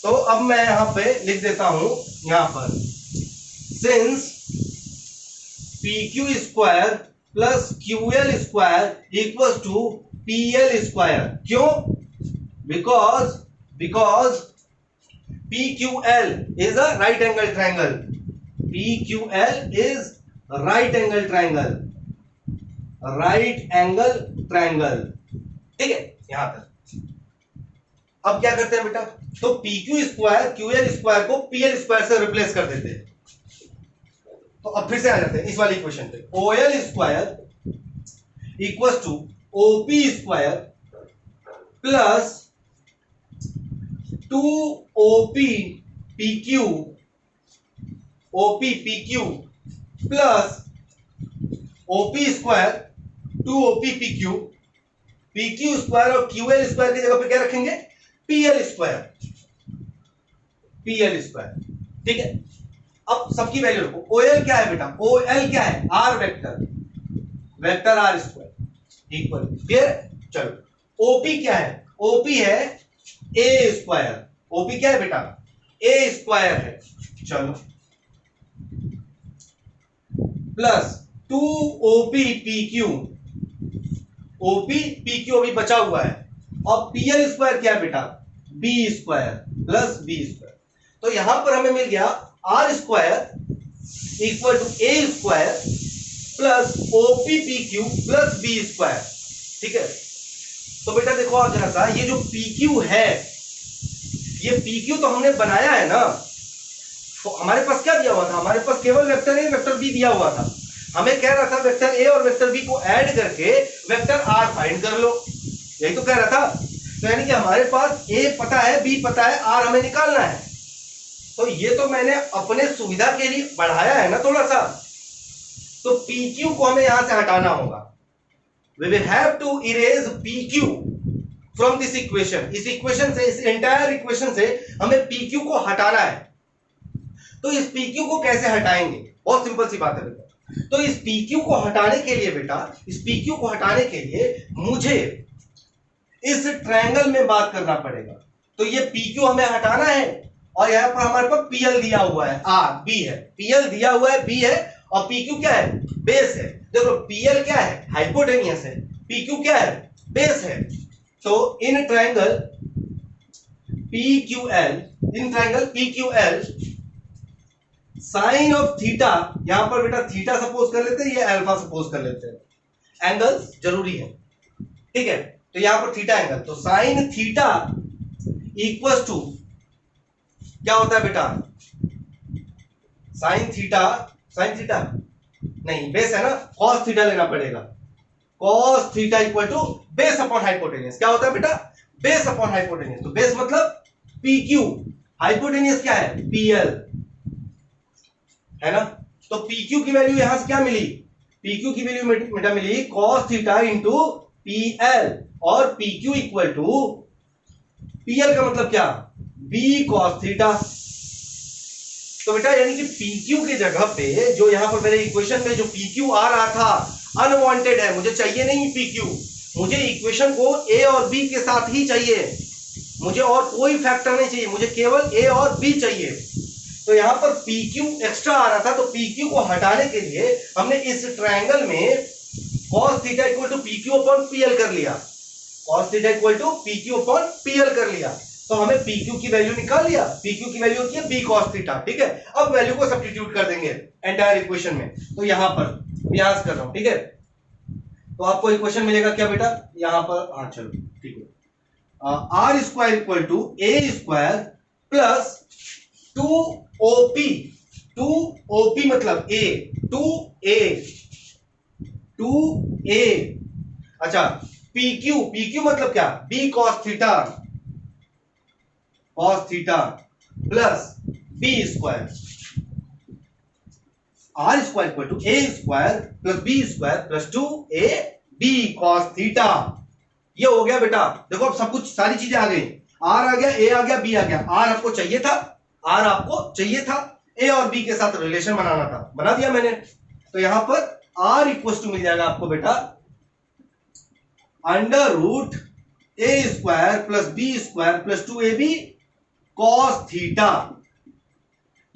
तो अब मैं यहां पे लिख देता हूं, यहां पर since PQ square plus QL square equals to PL square. क्यों? Because PQL is a right angle triangle, PQL is right angle triangle, ठीक है, यहां तक। अब क्या करते हैं बेटा? तो PQ स्क्वायर QL स्क्वायर को PL स्क्वायर से रिप्लेस कर देते हैं। तो अब फिर से आ जाते हैं इस वाली इक्वेशन पे, OL square equals to OP square plus 2OP PQ OP PQ plus OP square 2OP PQ PQ square और QL स्क्वायर की जगह पे क्या रखेंगे? PL स्क्वायर ठीक है। अब सबकी वैल्यू रखो। OL क्या है बेटा? OL क्या है? R vector R square equal clear. चलो OP क्या है? OP है A स्क्वायर। OP क्या है बेटा? A स्क्वायर है। चलो plus 2OP PQ OP PQ अभी बचा हुआ है। और PL स्क्वायर क्या है बेटा? B square plus B square. तो यहां पर हमें मिल गया R square equal to A square plus OP PQ plus B square. ठीक है। तो बेटा देखो आप जरा सा, ये जो PQ है, ये PQ तो हमने बनाया है ना। तो हमारे पास क्या दिया हुआ था? हमारे पास केवल वेक्टर A वेक्टर B दिया हुआ था। हमें कह रहा था वेक्टर A और वेक्टर B को ऐड करके वेक्टर R फाइंड कर लो, यही तो कह रहा था। तो यानी कि हमारे पास A पता है, B पता है, R हमें निकालना है। तो ये तो मैंने अपने सुविधा के लिए बढ़ाया है ना थोड़ा सा। तो PQ को हमें यहां से हटाना होगा। We will have to erase PQ from this equation। इस इक्वेशन से, इस एंटायर इक्वेशन से हमें PQ को हटाना है। तो इस PQ को कैसे हटाएंगे? बहुत सिंपल सी बात है बेटा। तो इस PQ को हटाने के लिए बेटा, इस PQ को हटाने के लिए मुझे इस ट्रायंगल में बात करना पड़ेगा। तो ये PQ हमें हटाना है और यहां पर हमारे पास PL दिया हुआ है, R B है, PL दिया हुआ है, B है, और PQ क्या है? बेस है। देखो PL क्या है? हाइपोटेनियस है। PQ क्या है? बेस है। तो in triangle PQL sine of theta, यहां पर बेटा थीटा सपोज कर लेते हैं, ये अल्फा सपोज कर लेते हैं। एंगल्स जरूरी है, ठीक है। तो यहां पर थीटा एंगल, तो साइन थीटा इक्वल टू क्या होता है बेटा? साइन थीटा नहीं, बेस है ना, कॉस थीटा लेना पड़ेगा। Cos theta equal to base upon hypotenuse. क्या होता है बेटा? Base upon hypotenuse. तो बेस मतलब PQ, हाइपोटेनियस क्या है? PL है ना। तो PQ की वैल्यू यहां से क्या मिली? PQ की वैल्यू बेटा मिली cos थीटा इंटू PL, और PQ इक्वल टू PL का मतलब क्या? B cos theta. तो बेटा यानी कि PQ की जगह पे जो यहां पर मेरे इक्वेशन में जो PQ आ रहा था अनवांटेड है, मुझे चाहिए नहीं PQ। मुझे इक्वेशन को A और B के साथ ही चाहिए, मुझे और कोई फैक्टर नहीं चाहिए, मुझे केवल A और B चाहिए। तो यहां पर PQ एक्स्ट्रा आ रहा था, तो PQ को हटाने के लिए हमने इस ट्रायंगल में cos theta equal to PQ upon PL कर लिया। cos theta equal to PQ upon PL कर लिया। तो हमें PQ की वैल्यू निकाल लिया। PQ की वैल्यू होती है B cos थीटा, ठीक है। अब वैल्यू को सब्स्टिट्यूट कर देंगे एंटायर इक्वेशन में। तो यहां पर प्रयास कर रहा हूं, ठीक है। तो आपको इक्वेशन मिलेगा क्या बेटा? यहां पर, हाँ चलो ठीक है। R square equal to A square plus 2OP मतलब A, 2A अच्छा, PQ मतलब क्या? B cos theta plus B square. R square equal to A square plus B square plus 2AB cos theta. ये हो गया बेटा। देखो अब सब कुछ, सारी चीजें आ गई। R आ गया, A आ गया, B आ गया। R आपको चाहिए था, A और B के साथ रिलेशन बनाना था, बना दिया मैंने। तो यहां पर R इक्वल टू मिल जाएगा आपको बेटा under root A square plus B square plus 2AB cos theta.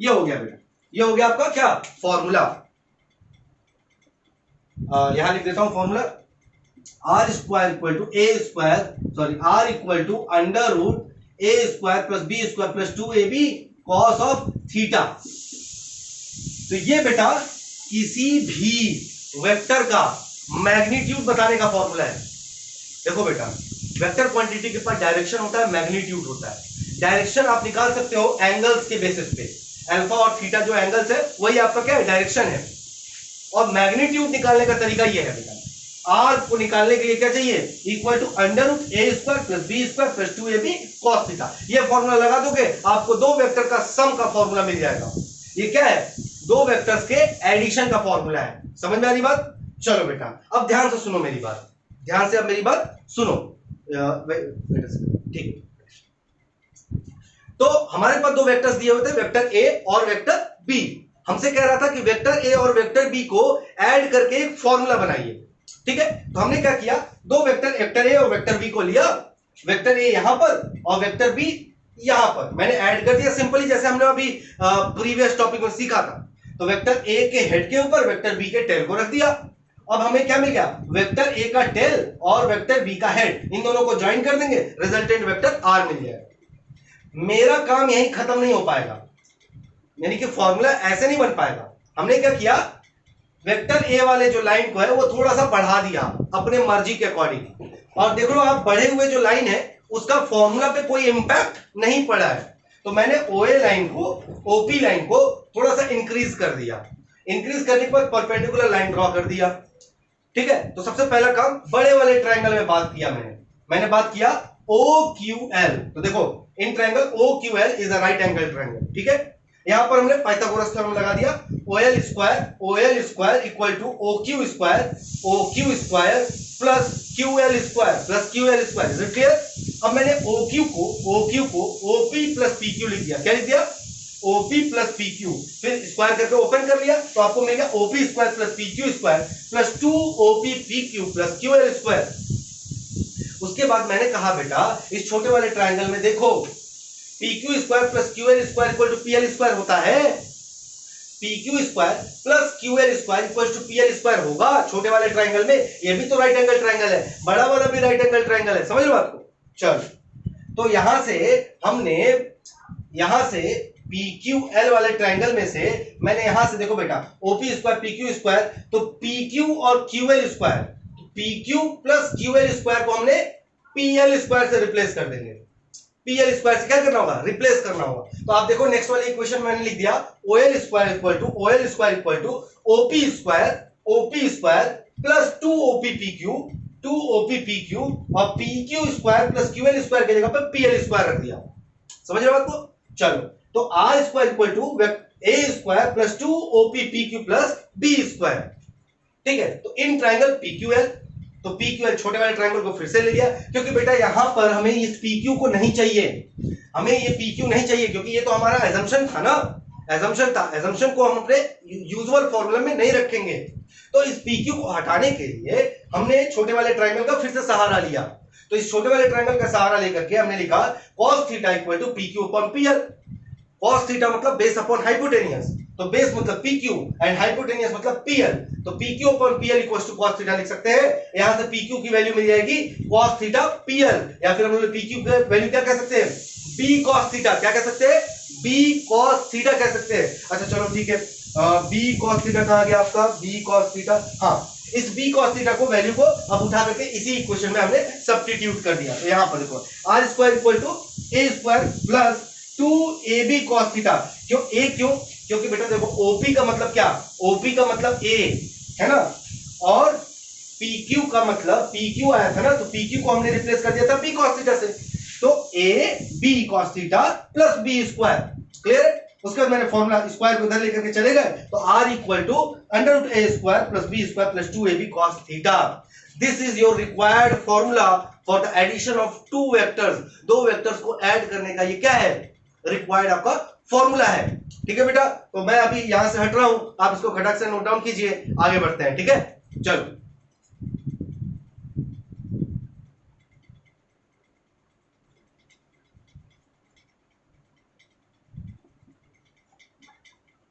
ये हो गया बेटा, ये हो गया आपका क्या? फॉर्मूला। यहां लिख देता हूं formula. R square equal to A square, sorry, R equal to under root A square plus B square plus 2AB cos of theta. तो ये बेटा किसी भी वेक्टर का मैग्नीट्यूड बताने का फॉर्मूला है। देखो बेटा, वेक्टर क्वांटिटी के पास डायरेक्शन होता है, मैग्नीट्यूड होता है। डायरेक्शन आप निकाल सकते हो एंगल्स के बेसिस पे। अल्फा और थीटा जो एंगल्स है वही आपका क्या है? डायरेक्शन है। और मैग्नीट्यूड निकालने का तरीका ये है बेटा, आर को निकालने के लिए क्या चाहिए, equal to under root A square plus B square plus 2ab cos theta. ये फॉर्मूला लगा दोगे आपको दो वेक्टर का सम का फॉर्मूला मिल जाएगा। ये क्या है, दो वेक्टर्स के एडिशन का फॉर्मूला है। समझ में आ रही बात? चलो बेटा अब ध्यान से सुनो मेरी बात, ध्यान से अब मेरी बात सुनो। ठीक है, तो हमारे पास दो वेक्टर्स दिए हुए थे, वेक्टर ए और वेक्टर बी। हमसे कह रहा था कि वेक्टर ए और वेक्टर बी को ऐड करके एक फॉर्मूला बनाइए। ठीक है, तो हमने क्या किया, दो वेक्टर ए और वेक्टर बी को लिया, वेक्टर ए यहां पर और वेक्टर बी यहां पर मैंने ऐड कर दिया सिंपली, जैसे हमने अभी प्रीवियस टॉपिक में सीखा था। तो वेक्टर ए के हेड के ऊपर वेक्टर बी के टेल को रख दिया। अब हमें क्या मिल गया, वेक्टर ए का टेल और वेक्टर बी का हेड, इन दोनों को ज्वाइन कर देंगे, रिजल्टेंट वेक्टर आर मिल जाएगा। मेरा काम यहीं खत्म नहीं हो पाएगा, यानी कि फॉर्मूला ऐसे नहीं बन पाएगा। हमने क्या किया, वेक्टर ए वाले जो लाइन को है वो थोड़ा सा बढ़ा दिया अपने मर्जी के अकॉर्डिंग, और देख लो आप बढ़े हुए जो लाइन है उसका फॉर्मूला पे कोई इंपैक्ट नहीं पड़ा है। तो मैंने ओए लाइन को, ओपी लाइन को थोड़ा सा इंक्रीज कर दिया, इंक्रीज करने के बाद परपेंडिकुलर लाइन ड्रॉ कर दिया। ठीक है, तो सबसे पहला काम बड़े वाले ट्रायंगल में बात किया मैंने बात किया OQL। तो देखो in triangle OQL is a right angle triangle. ठीक है, यहां पर हमने पाइथागोरस थ्योरम लगा दिया, OL square equal to OQ square plus QL square. Is it clear? अब मैंने OQ को OP प्लस PQ लिख दिया। क्या लिख दिया? OP प्लस PQ, फिर स्क्वायर करके ओपन कर लिया तो आपको मिल गया OP square plus PQ square plus 2OP PQ plus QL square. उसके बाद मैंने कहा बेटा इस छोटे वाले ट्रायंगल में देखो PQ square plus QL square equal to PL square होता है, PQ square plus QL square equal to PL square होगा छोटे वाले ट्रायंगल में। ये भी तो राइट एंगल ट्रायंगल है, बड़ा वाला भी राइट एंगल ट्रायंगल है। समझ लो बात को? चल, तो यहां से हमने PQL वाले ट्रायंगल में से मैंने यहां से देखो बेटा OP स्क्वायर PQ स्क्वायर, तो PQ और QL square, PQ plus QL square को हमने PL स्क्वायर से रिप्लेस कर देंगे। PL स्क्वायर से क्या करना होगा, रिप्लेस करना होगा। तो आप देखो नेक्स्ट वाली इक्वेशन मैंने लिख दिया OL square equal to OP square plus 2OP PQ और PQ square plus QL square की जगह पर PL स्क्वायर रख दिया। समझ रहे हो बात को? चलो, तो R square equal to A square plus 2OP PQ plus B square. ठीक है, तो इन ट्रायंगल PQL, तो PQL छोटे वाले ट्रायंगल को फिर से ले लिया, क्योंकि बेटा यहां पर हमें इस PQ को नहीं चाहिए, हमें ये PQ नहीं चाहिए, क्योंकि ये तो हमारा एजम्पशन था ना, एजम्पशन को हम अपने यूजुअल फॉर्मूला में नहीं रखेंगे। तो इस PQ को हटाने के लिए हमने छोटे वाले ट्रायंगल का फिर से सहारा लिया। तो इस छोटे वाले ट्रायंगल का सहारा लेकर के हमने लिखा cos theta equal to PQ upon PL। cos theta मतलब बेस अपॉन हाइपोटेनियस, तो बेस मतलब PQ एंड हाइपोटेनियस मतलब PL, तो PQ upon PL equals to cos theta लिख सकते हैं। यहां से PQ की वैल्यू मिल जाएगी cos थीटा PL, या फिर हम लोग PQ की वैल्यू क्या कह सकते हैं, B cos थीटा। क्या कह सकते हैं? B cos थीटा कह सकते हैं। अच्छा चलो ठीक है, B cos थीटा कहां गया आपका, B cos थीटा, हाँ इस B cos थीटा को वैल्यू को अब उठा करके इसी इक्वेशन में हमने सब्स्टिट्यूट कर दिया। तो यहां पर देखो R square equal to A square plus 2AB cos theta. क्यों A, क्योंकि बेटा देखो OP का मतलब क्या, OP का मतलब A है ना, और PQ का मतलब PQ आया था ना, तो PQ को हमने रिप्लेस कर दिया था B cos थीटा से, तो AB cos theta plus B square. Clear है? उसके बाद मैंने फॉर्मूला स्क्वायर को इधर लेकर के चले गए, तो R equal to under root A square plus B square plus 2AB cos theta. This is your required formula for the addition of two vectors. दो वेक्टर्स को ऐड करने का ये क्या है, रिक्वायर्ड आपका फॉर्मूला है। ठीक है बेटा, तो मैं अभी यहां से हट रहा हूं, आप इसको खटक से नोट डाउन कीजिए, आगे बढ़ते हैं। ठीक है, चलो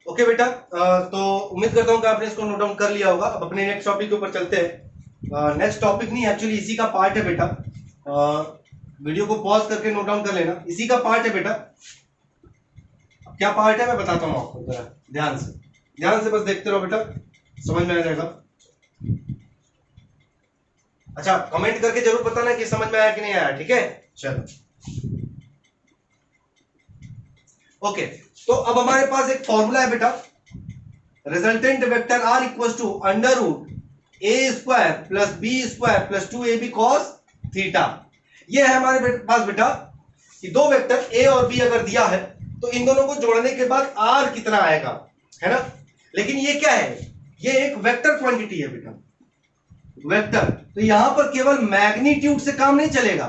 ओके बेटा, तो उम्मीद करता हूं कि आपने इसको नोट डाउन कर लिया होगा। अब अपने नेक्स्ट टॉपिक के ऊपर चलते हैं। नेक्स्ट टॉपिक नहीं, एक्चुअली इसी का पार्ट है बेटा। वीडियो को पॉज करके नोट डाउन कर लेना, इसी का पार्ट है बेटा। क्या पार्ट है मैं बताता हूं आपको, जरा ध्यान से बस देखते रहो बेटा, समझ में आ जाएगा। अच्छा, कमेंट करके जरूर बताना कि समझ में आया कि नहीं आया। ठीक है, चलो ओके। तो अब हमारे पास एक फॉर्मूला है बेटा, resultant vector R equals to under root A square plus B square plus 2ab cos theta. ये है हमारे पास बेटा कि दो वेक्टर ए और बी अगर दिया है तो इन दोनों को जोड़ने के बाद आर कितना आएगा, है ना। लेकिन ये क्या है, ये एक वेक्टर क्वांटिटी है बेटा, वेक्टर। तो यहां पर केवल मैग्नीट्यूड से काम नहीं चलेगा,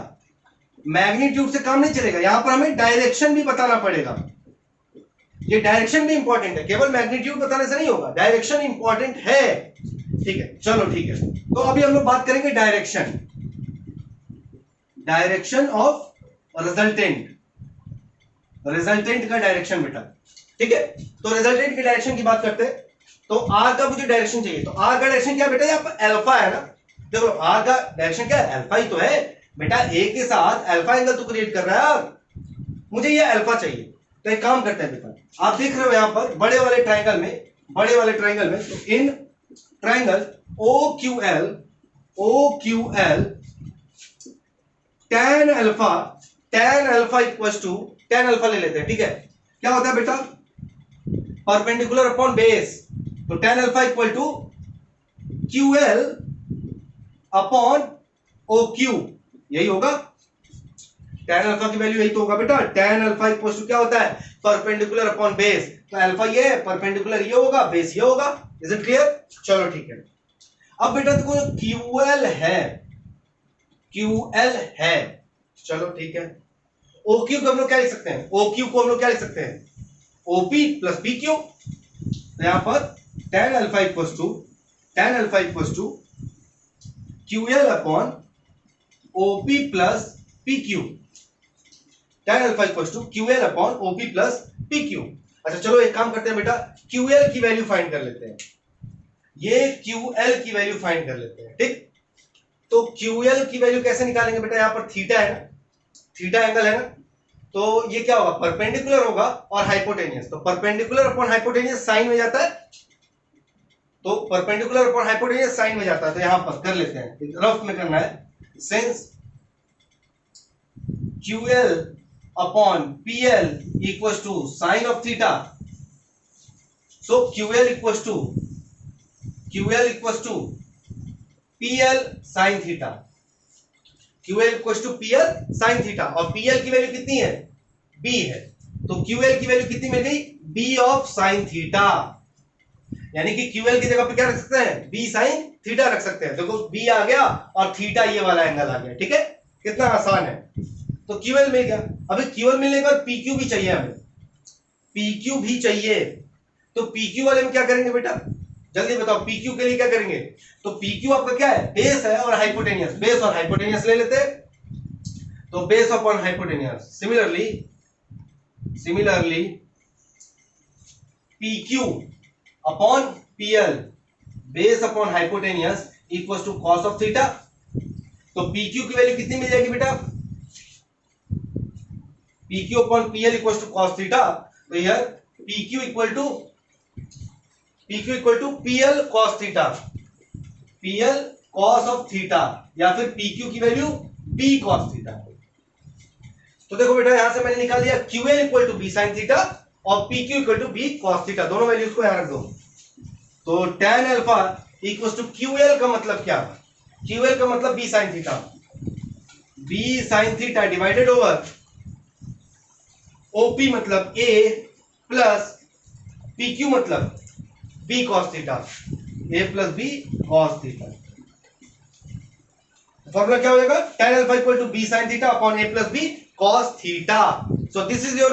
मैग्नीट्यूड से काम नहीं चलेगा, यहां पर हमें डायरेक्शन भी बताना पड़ेगा। ये डायरेक्शन भी इंपॉर्टेंट है, केवल मैग्नीट्यूड बताने से नहीं होगा, डायरेक्शन इंपॉर्टेंट है। ठीक है, चलो ठीक है। तो अभी हम लोग बात करेंगे direction, direction of resultant, resultant का डायरेक्शन बेटा। ठीक है, तो रिजल्टेंट की डायरेक्शन की बात करते हैं। तो आर का मुझे डायरेक्शन चाहिए, तो आर का डायरेक्शन क्या बेटा, यहाँ पर अल्फा है ना। देखो आर का डायरेक्शन क्या है, अल्फा ही तो है बेटा, ए के साथ अल्फा एंगल तो क्रिएट कर रहा है, मुझे ये अल्फा चाहिए। तो एक काम करते हैं बेटा, आप देख रहे हो यहां पर बड़े वाले ट्राइंगल में, बड़े वाले ट्राइंगल में, तो in triangle O Q L tan alpha equal to tan alpha ले लेते हैं। ठीक है, क्या होता है बेटा, परपेंडिकुलर अपॉन बेस, तो tan alpha equal to QL upon OQ, यही होगा। tan अल्फा की वैल्यू यही तो होगा बेटा, tan अल्फा इक्वल टू क्या होता है, परपेंडिकुलर अपॉन बेस, तो अल्फा ये है, परपेंडिकुलर ये होगा, बेस ये होगा। Is it clear? चलो ठीक है। अब बेटा देखो QL है, QL है, चलो ठीक है। OQ को हम लोग क्या लिख सकते हैं, OQ को हम लोग क्या लिख सकते हैं, OP प्लस PQ। तो यहां पर tan alpha equal to QL upon OP plus PQ, tan alpha equal to QL upon OP plus PQ। अच्छा चलो एक काम करते हैं बेटा, QL की वैल्यू फाइंड कर लेते हैं, ये QL की वैल्यू फाइंड कर लेते हैं। ठीक, तो QL की वैल्यू कैसे निकालेंगे बेटा, यहां पर थीटा है ना, थीटा एंगल है ना, तो ये क्या होगा, परपेंडिकुलर होगा और हाइपोटेनियस, तो परपेंडिकुलर अपॉन हाइपोटेनियस साइन में जाता है, तो परपेंडिकुलर अपॉन हाइपोटेनियस साइन में जाता है। तो यहां पर कर लेते हैं, रफ में करना है, since QL upon PL equal to sine of theta, so QL equal to PL sine theta, QL equal to PL sine theta, और PL की वैल्यू कितनी है, B है, तो QL की वैल्यू कितनी मिल गई, B ऑफ साइन थीटा। यानी कि QL की जगह पे क्या रख सकते हैं, B साइन थीटा रख सकते हैं। देखो B आ गया और थीटा ये वाला एंगल आ गया। ठीक है, कितना आसान है। तो QL मिल गया, अभी QL मिलने के बाद PQ भी चाहिए हमें, PQ भी चाहिए। तो PQ वाले में क्या करेंगे बेटा, जल्दी बताओ, PQ के लिए क्या करेंगे, तो PQ आपका क्या है, बेस है और हाइपोटेनियस, बेस और हाइपोटेनियस ले लेते हैं, तो base upon hypotenuse. Similarly PQ upon PL, base upon hypotenuse equal to cos of theta. तो PQ की वैल्यू कितनी मिल जाएगी बेटा, PQ upon PL equal to cos theta. तो यार PQ equal to PL cos theta, PL cos of theta, या फिर PQ की वैल्यू B cos थीटा। तो देखो बेटा यहां से मैंने निकाल दिया QL equal to B sin theta और PQ equal to B cos theta, दोनों वैल्यूज को यहां रख दो। तो tan alpha equal to QL का मतलब क्या, QL का मतलब B sin theta, B sin theta divided over OP मतलब A प्लस PQ मतलब B cos theta, A plus B cos theta. Formula क्या हो जाएगा, tan alpha equal to B sin theta upon A plus B cos theta. So this is your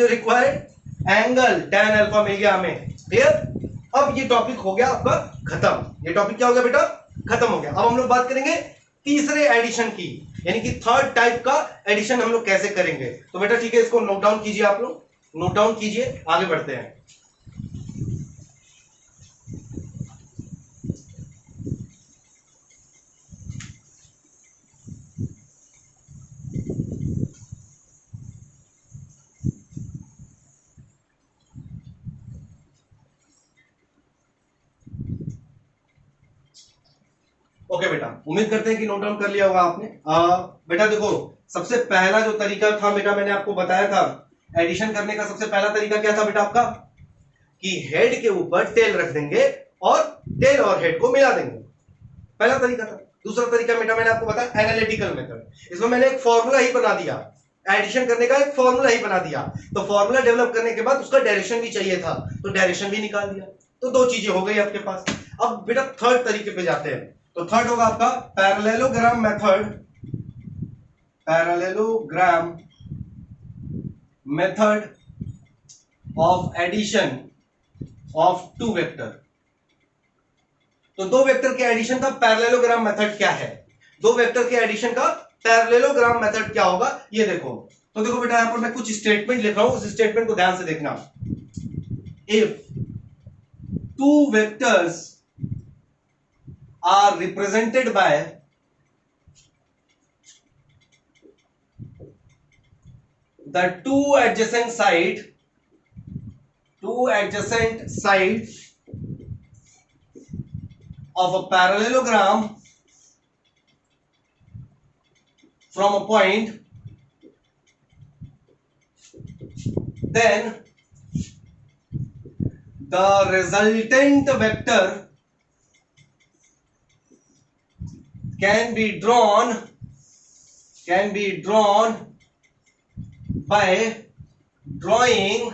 required angle tan alpha मिल गया हमें। क्लियर? अब ये टॉपिक हो गया आपका खत्म। ये टॉपिक क्या हो गया बेटा, खत्म हो गया। अब हम लोग बात करेंगे तीसरे एडिशन की, यानी कि थर्ड टाइप का एडिशन हम लोग कैसे करेंगे। तो बेटा ठीक है, इसको नोट डाउन कीजिए, आप लोग नोट डाउन कीजिए, आगे बढ़ते हैं। ओके बेटा, उम्मीद करते हैं कि नोट डाउन कर लिया होगा आपने। बेटा देखो, सबसे पहला जो तरीका था बेटा, मैंने आपको बताया था एडिशन करने का सबसे पहला तरीका क्या था बेटा आपका, कि हेड के ऊपर टेल रख देंगे और टेल और हेड को मिला देंगे। पहला तरीका था। दूसरा तरीका बेटा मैंने आपको बताया एनालिटिकल मेथड। इसमें मैंने एक फॉर्मूला ही बना दिया, एडिशन करने का एक फॉर्मूला ही बना दिया। तो फॉर्मूला डेवलप करने के बाद उसका डायरेक्शन भी चाहिए था, तो डायरेक्शन भी निकाल दिया। तो दो चीजें हो गई आपके पास। अब बेटा थर्ड तरीके पे जाते हैं। तो थर्ड होगा आपका parallelogram method, parallelogram method of addition of two vector. तो दो वेक्टर के एडिशन का पैरेललोग्राम मेथड क्या है? दो वेक्टर के एडिशन का पैरेललोग्राम मेथड क्या होगा ये देखो। तो देखो बेटा यहां पर मैं कुछ स्टेटमेंट लिख रहा हूं, उस स्टेटमेंट को ध्यान से देखना। If two vectors are represented by the two adjacent sides of a parallelogram from a point, then the resultant vector can be drawn by drawing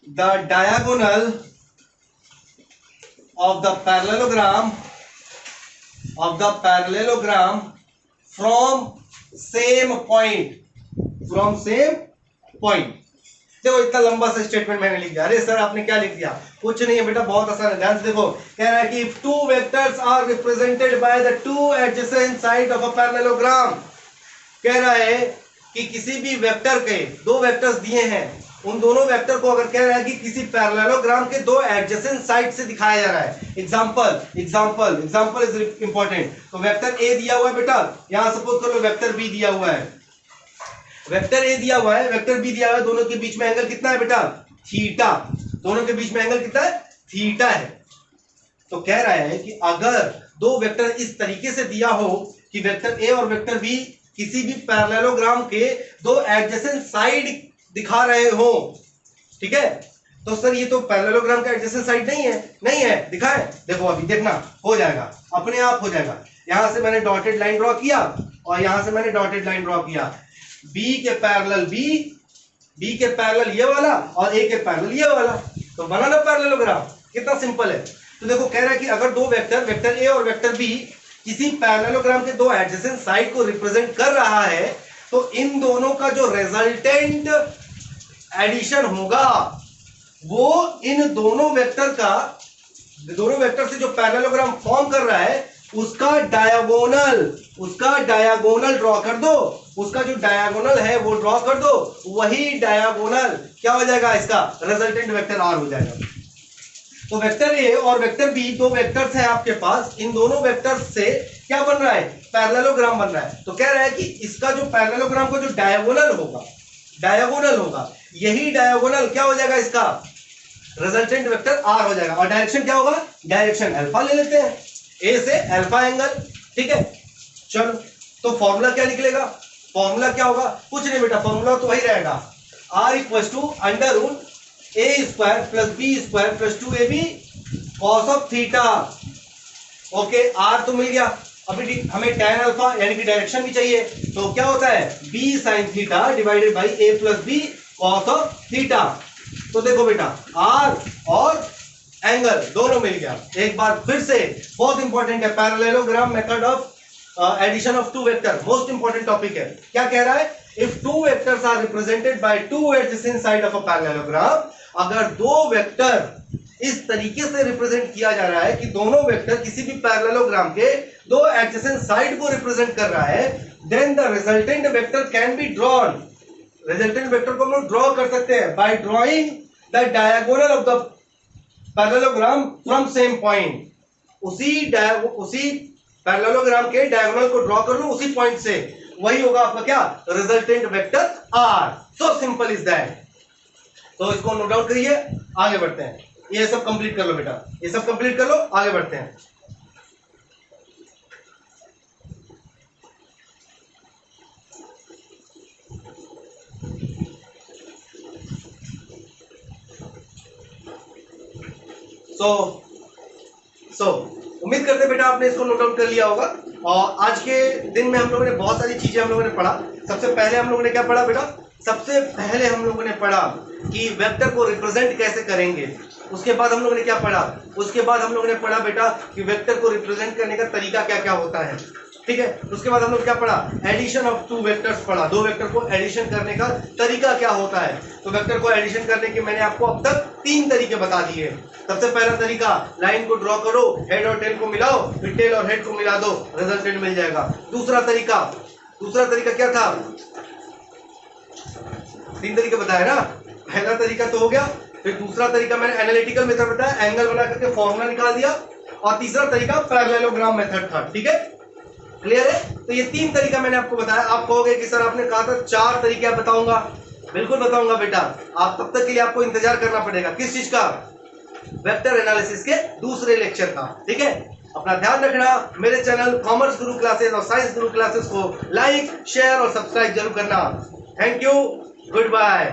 the diagonal of the parallelogram from same point। देखो इतना लंबा सा स्टेटमेंट मैंने लिख दिया। अरे सर आपने क्या लिख दिया? कुछ नहीं है बेटा, बहुत आसान है। ध्यान से देखो, कह रहा है कि if two vectors are represented by the two adjacent sides of a parallelogram, कह रहा है कि किसी भी वेक्टर के दो वेक्टर्स दिए हैं, उन दोनों वेक्टर को अगर कह रहा है कि किसी पैरेललोग्राम के दो एडजेसेंट साइड से दिखाया जा रहा है। Example is important. तो वेक्टर ए दिया हुआ है बेटा, यहां सपोज कर लो वेक्टर बी दिया हुआ है, वेक्टर ए दिया हुआ है, वेक्टर बी दिया हुआ है। दोनों के बीच में एंगल कितना है बेटा? थीटा। दोनों के बीच में एंगल कितना है? थीटा है। तो कह रहा है कि अगर दो वेक्टर इस तरीके से दिया हो कि वेक्टर ए और वेक्टर बी किसी भी पैरेललोग्राम के दो एडजेसेंट साइड दिखा रहे हो, ठीक है, तो सर ये तो पैरेललोग्राम का एडजेसेंट साइड नहीं है दिखाए। देखो अभी देखना हो जाएगा, अपने आप हो जाएगा। यहां से मैंने डॉटेड लाइन ड्रॉ किया और यहां से मैंने डॉटेड लाइन ड्रॉ किया। बी के पैरेलल ये वाला और ए के पैरेलल ये वाला, तो बना ना पैरेललोग्राम। कितना सिंपल है। तो देखो कह रहा है कि अगर दो वेक्टर ए और वेक्टर बी किसी पैरेललोग्राम के दो एडजेसेंट साइड को रिप्रेजेंट कर रहा है, तो इन दोनों का जो रिजल्टेंट एडिशन होगा वो इन दोनों वेक्टर से जो पैरेललोग्राम फॉर्म कर रहा है उसका डायगोनल ड्रॉ कर दो। उसका जो डायगोनल है वो ड्रॉ कर दो, वही डायगोनल क्या हो जाएगा? इसका रिजल्टेंट वेक्टर आर हो जाएगा। तो वेक्टर ए और वेक्टर बी दो वेक्टर्स हैं आपके पास, इन दोनों वेक्टर्स से क्या बन रहा है? पैरेललोग्राम बन रहा है। तो कह रहा है कि इसका जो पैरेललोग्राम का जो डायगोनल होगा यही डायगोनल क्या हो जाएगा? इसका रिजल्टेंट वेक्टर आर हो जाएगा। और डायरेक्शन क्या होगा? डायरेक्शन अल्फा ले लेते हैं, ए से अल्फा एंगल, ठीक है। चलो तो फॉर्मूला क्या निकलेगा? फॉर्मूला क्या होगा? कुछ नहीं बेटा, फॉर्मूला तो वही रहेगा, R equal to under root A square plus B square plus 2ab cos of theta. Okay, R तो मिल गया। अभी हमें tan अल्फा यानी कि डायरेक्शन भी चाहिए, तो क्या होता है? b sin theta divided by a plus B cos of theta. तो देखो बेटा आर और एंगल दोनों मिल गया। एक बार फिर से बहुत इंपॉर्टेंट है, parallelogram method of addition of two vector, most important topic है। क्या कह रहा है? If two vectors are represented by two adjacent side of a parallelogram, अगर दो वेक्टर इस तरीके से रिप्रेजेंट किया जा रहा है कि दोनों वेक्टर किसी भी पैरेललोग्राम के दो एडजेसेंट साइड को रिप्रेजेंट कर रहा है, then the resultant vector can be drawn. Resultant vector को हम लोग ड्रॉ कर सकते हैं by drawing the diagonal of the parallelogram from same point. उसी पैरेललोग्राम के डायगोनल को ड्रॉ कर लो उसी पॉइंट से, वही होगा आपका क्या? Resultant vector R. So simple is that. तो इसको नोट डाउन करिए, आगे बढ़ते हैं। ये सब कंप्लीट कर लो बेटा, ये सब कंप्लीट कर लो, आगे बढ़ते हैं। सो उम्मीद करते बेटा आपने इसको नोट डाउन कर लिया होगा। और आज के दिन में हम लोगों ने बहुत सारी चीजें हम लोगों ने पढ़ा। सबसे पहले हम लोगों ने क्या पढ़ा बेटा? सबसे पहले हम लोगों ने पढ़ा कि वेक्टर को रिप्रेजेंट कैसे करेंगे। उसके बाद हम लोगों ने क्या पढ़ा? उसके बाद हम लोगों ने पढ़ा बेटा कि वेक्टर को रिप्रेजेंट करने का तरीका क्या क्या होता है। ठीक है, उसके बाद हम लोग क्या पढ़ा? एडिशन ऑफ टू वेक्टर्स पढ़ा। दो वेक्टर को एडिशन करने का तरीका क्या होता है। तो वेक्टर को एडिशन करने के मैंने आपको अब तक 3 तरीके बता दिए। सबसे पहला तरीका, लाइन को ड्रॉ करो, हेड और टेल को मिलाओ, फिर टेल और हेड को मिला दो, रिजल्टेंट मिल जाएगा। दूसरा तरीका क्या था? 3 तरीके बताया ना। पहला तरीका तो हो गया, फिर दूसरा तरीका मैंने एनालिटिकल मेथड बताया, एंगल बना करके फॉर्मूला निकाल दिया, और तीसरा तरीका पैरेललोग्राम मेथड था। ठीक है, क्लियर है? तो ये 3 तरीका मैंने आपको बताया। आप कहोगे कि सर आपने कहा था 4 तरीके आप बताऊंगा। बिल्कुल बताऊंगा बेटा। आप तब तक के लिए आपको इंतजार करना पड़ेगा। किस चीज का? वेक्टर एनालिसिस के दूसरे लेक्चर का। ठीक है, अपना ध्यान रखना। मेरे चैनल कॉमर्स गुरु क्लासेस और साइंस गुरु क्लासेस को लाइक, शेयर और सब्सक्राइब जरूर करना। Thank you, good bye.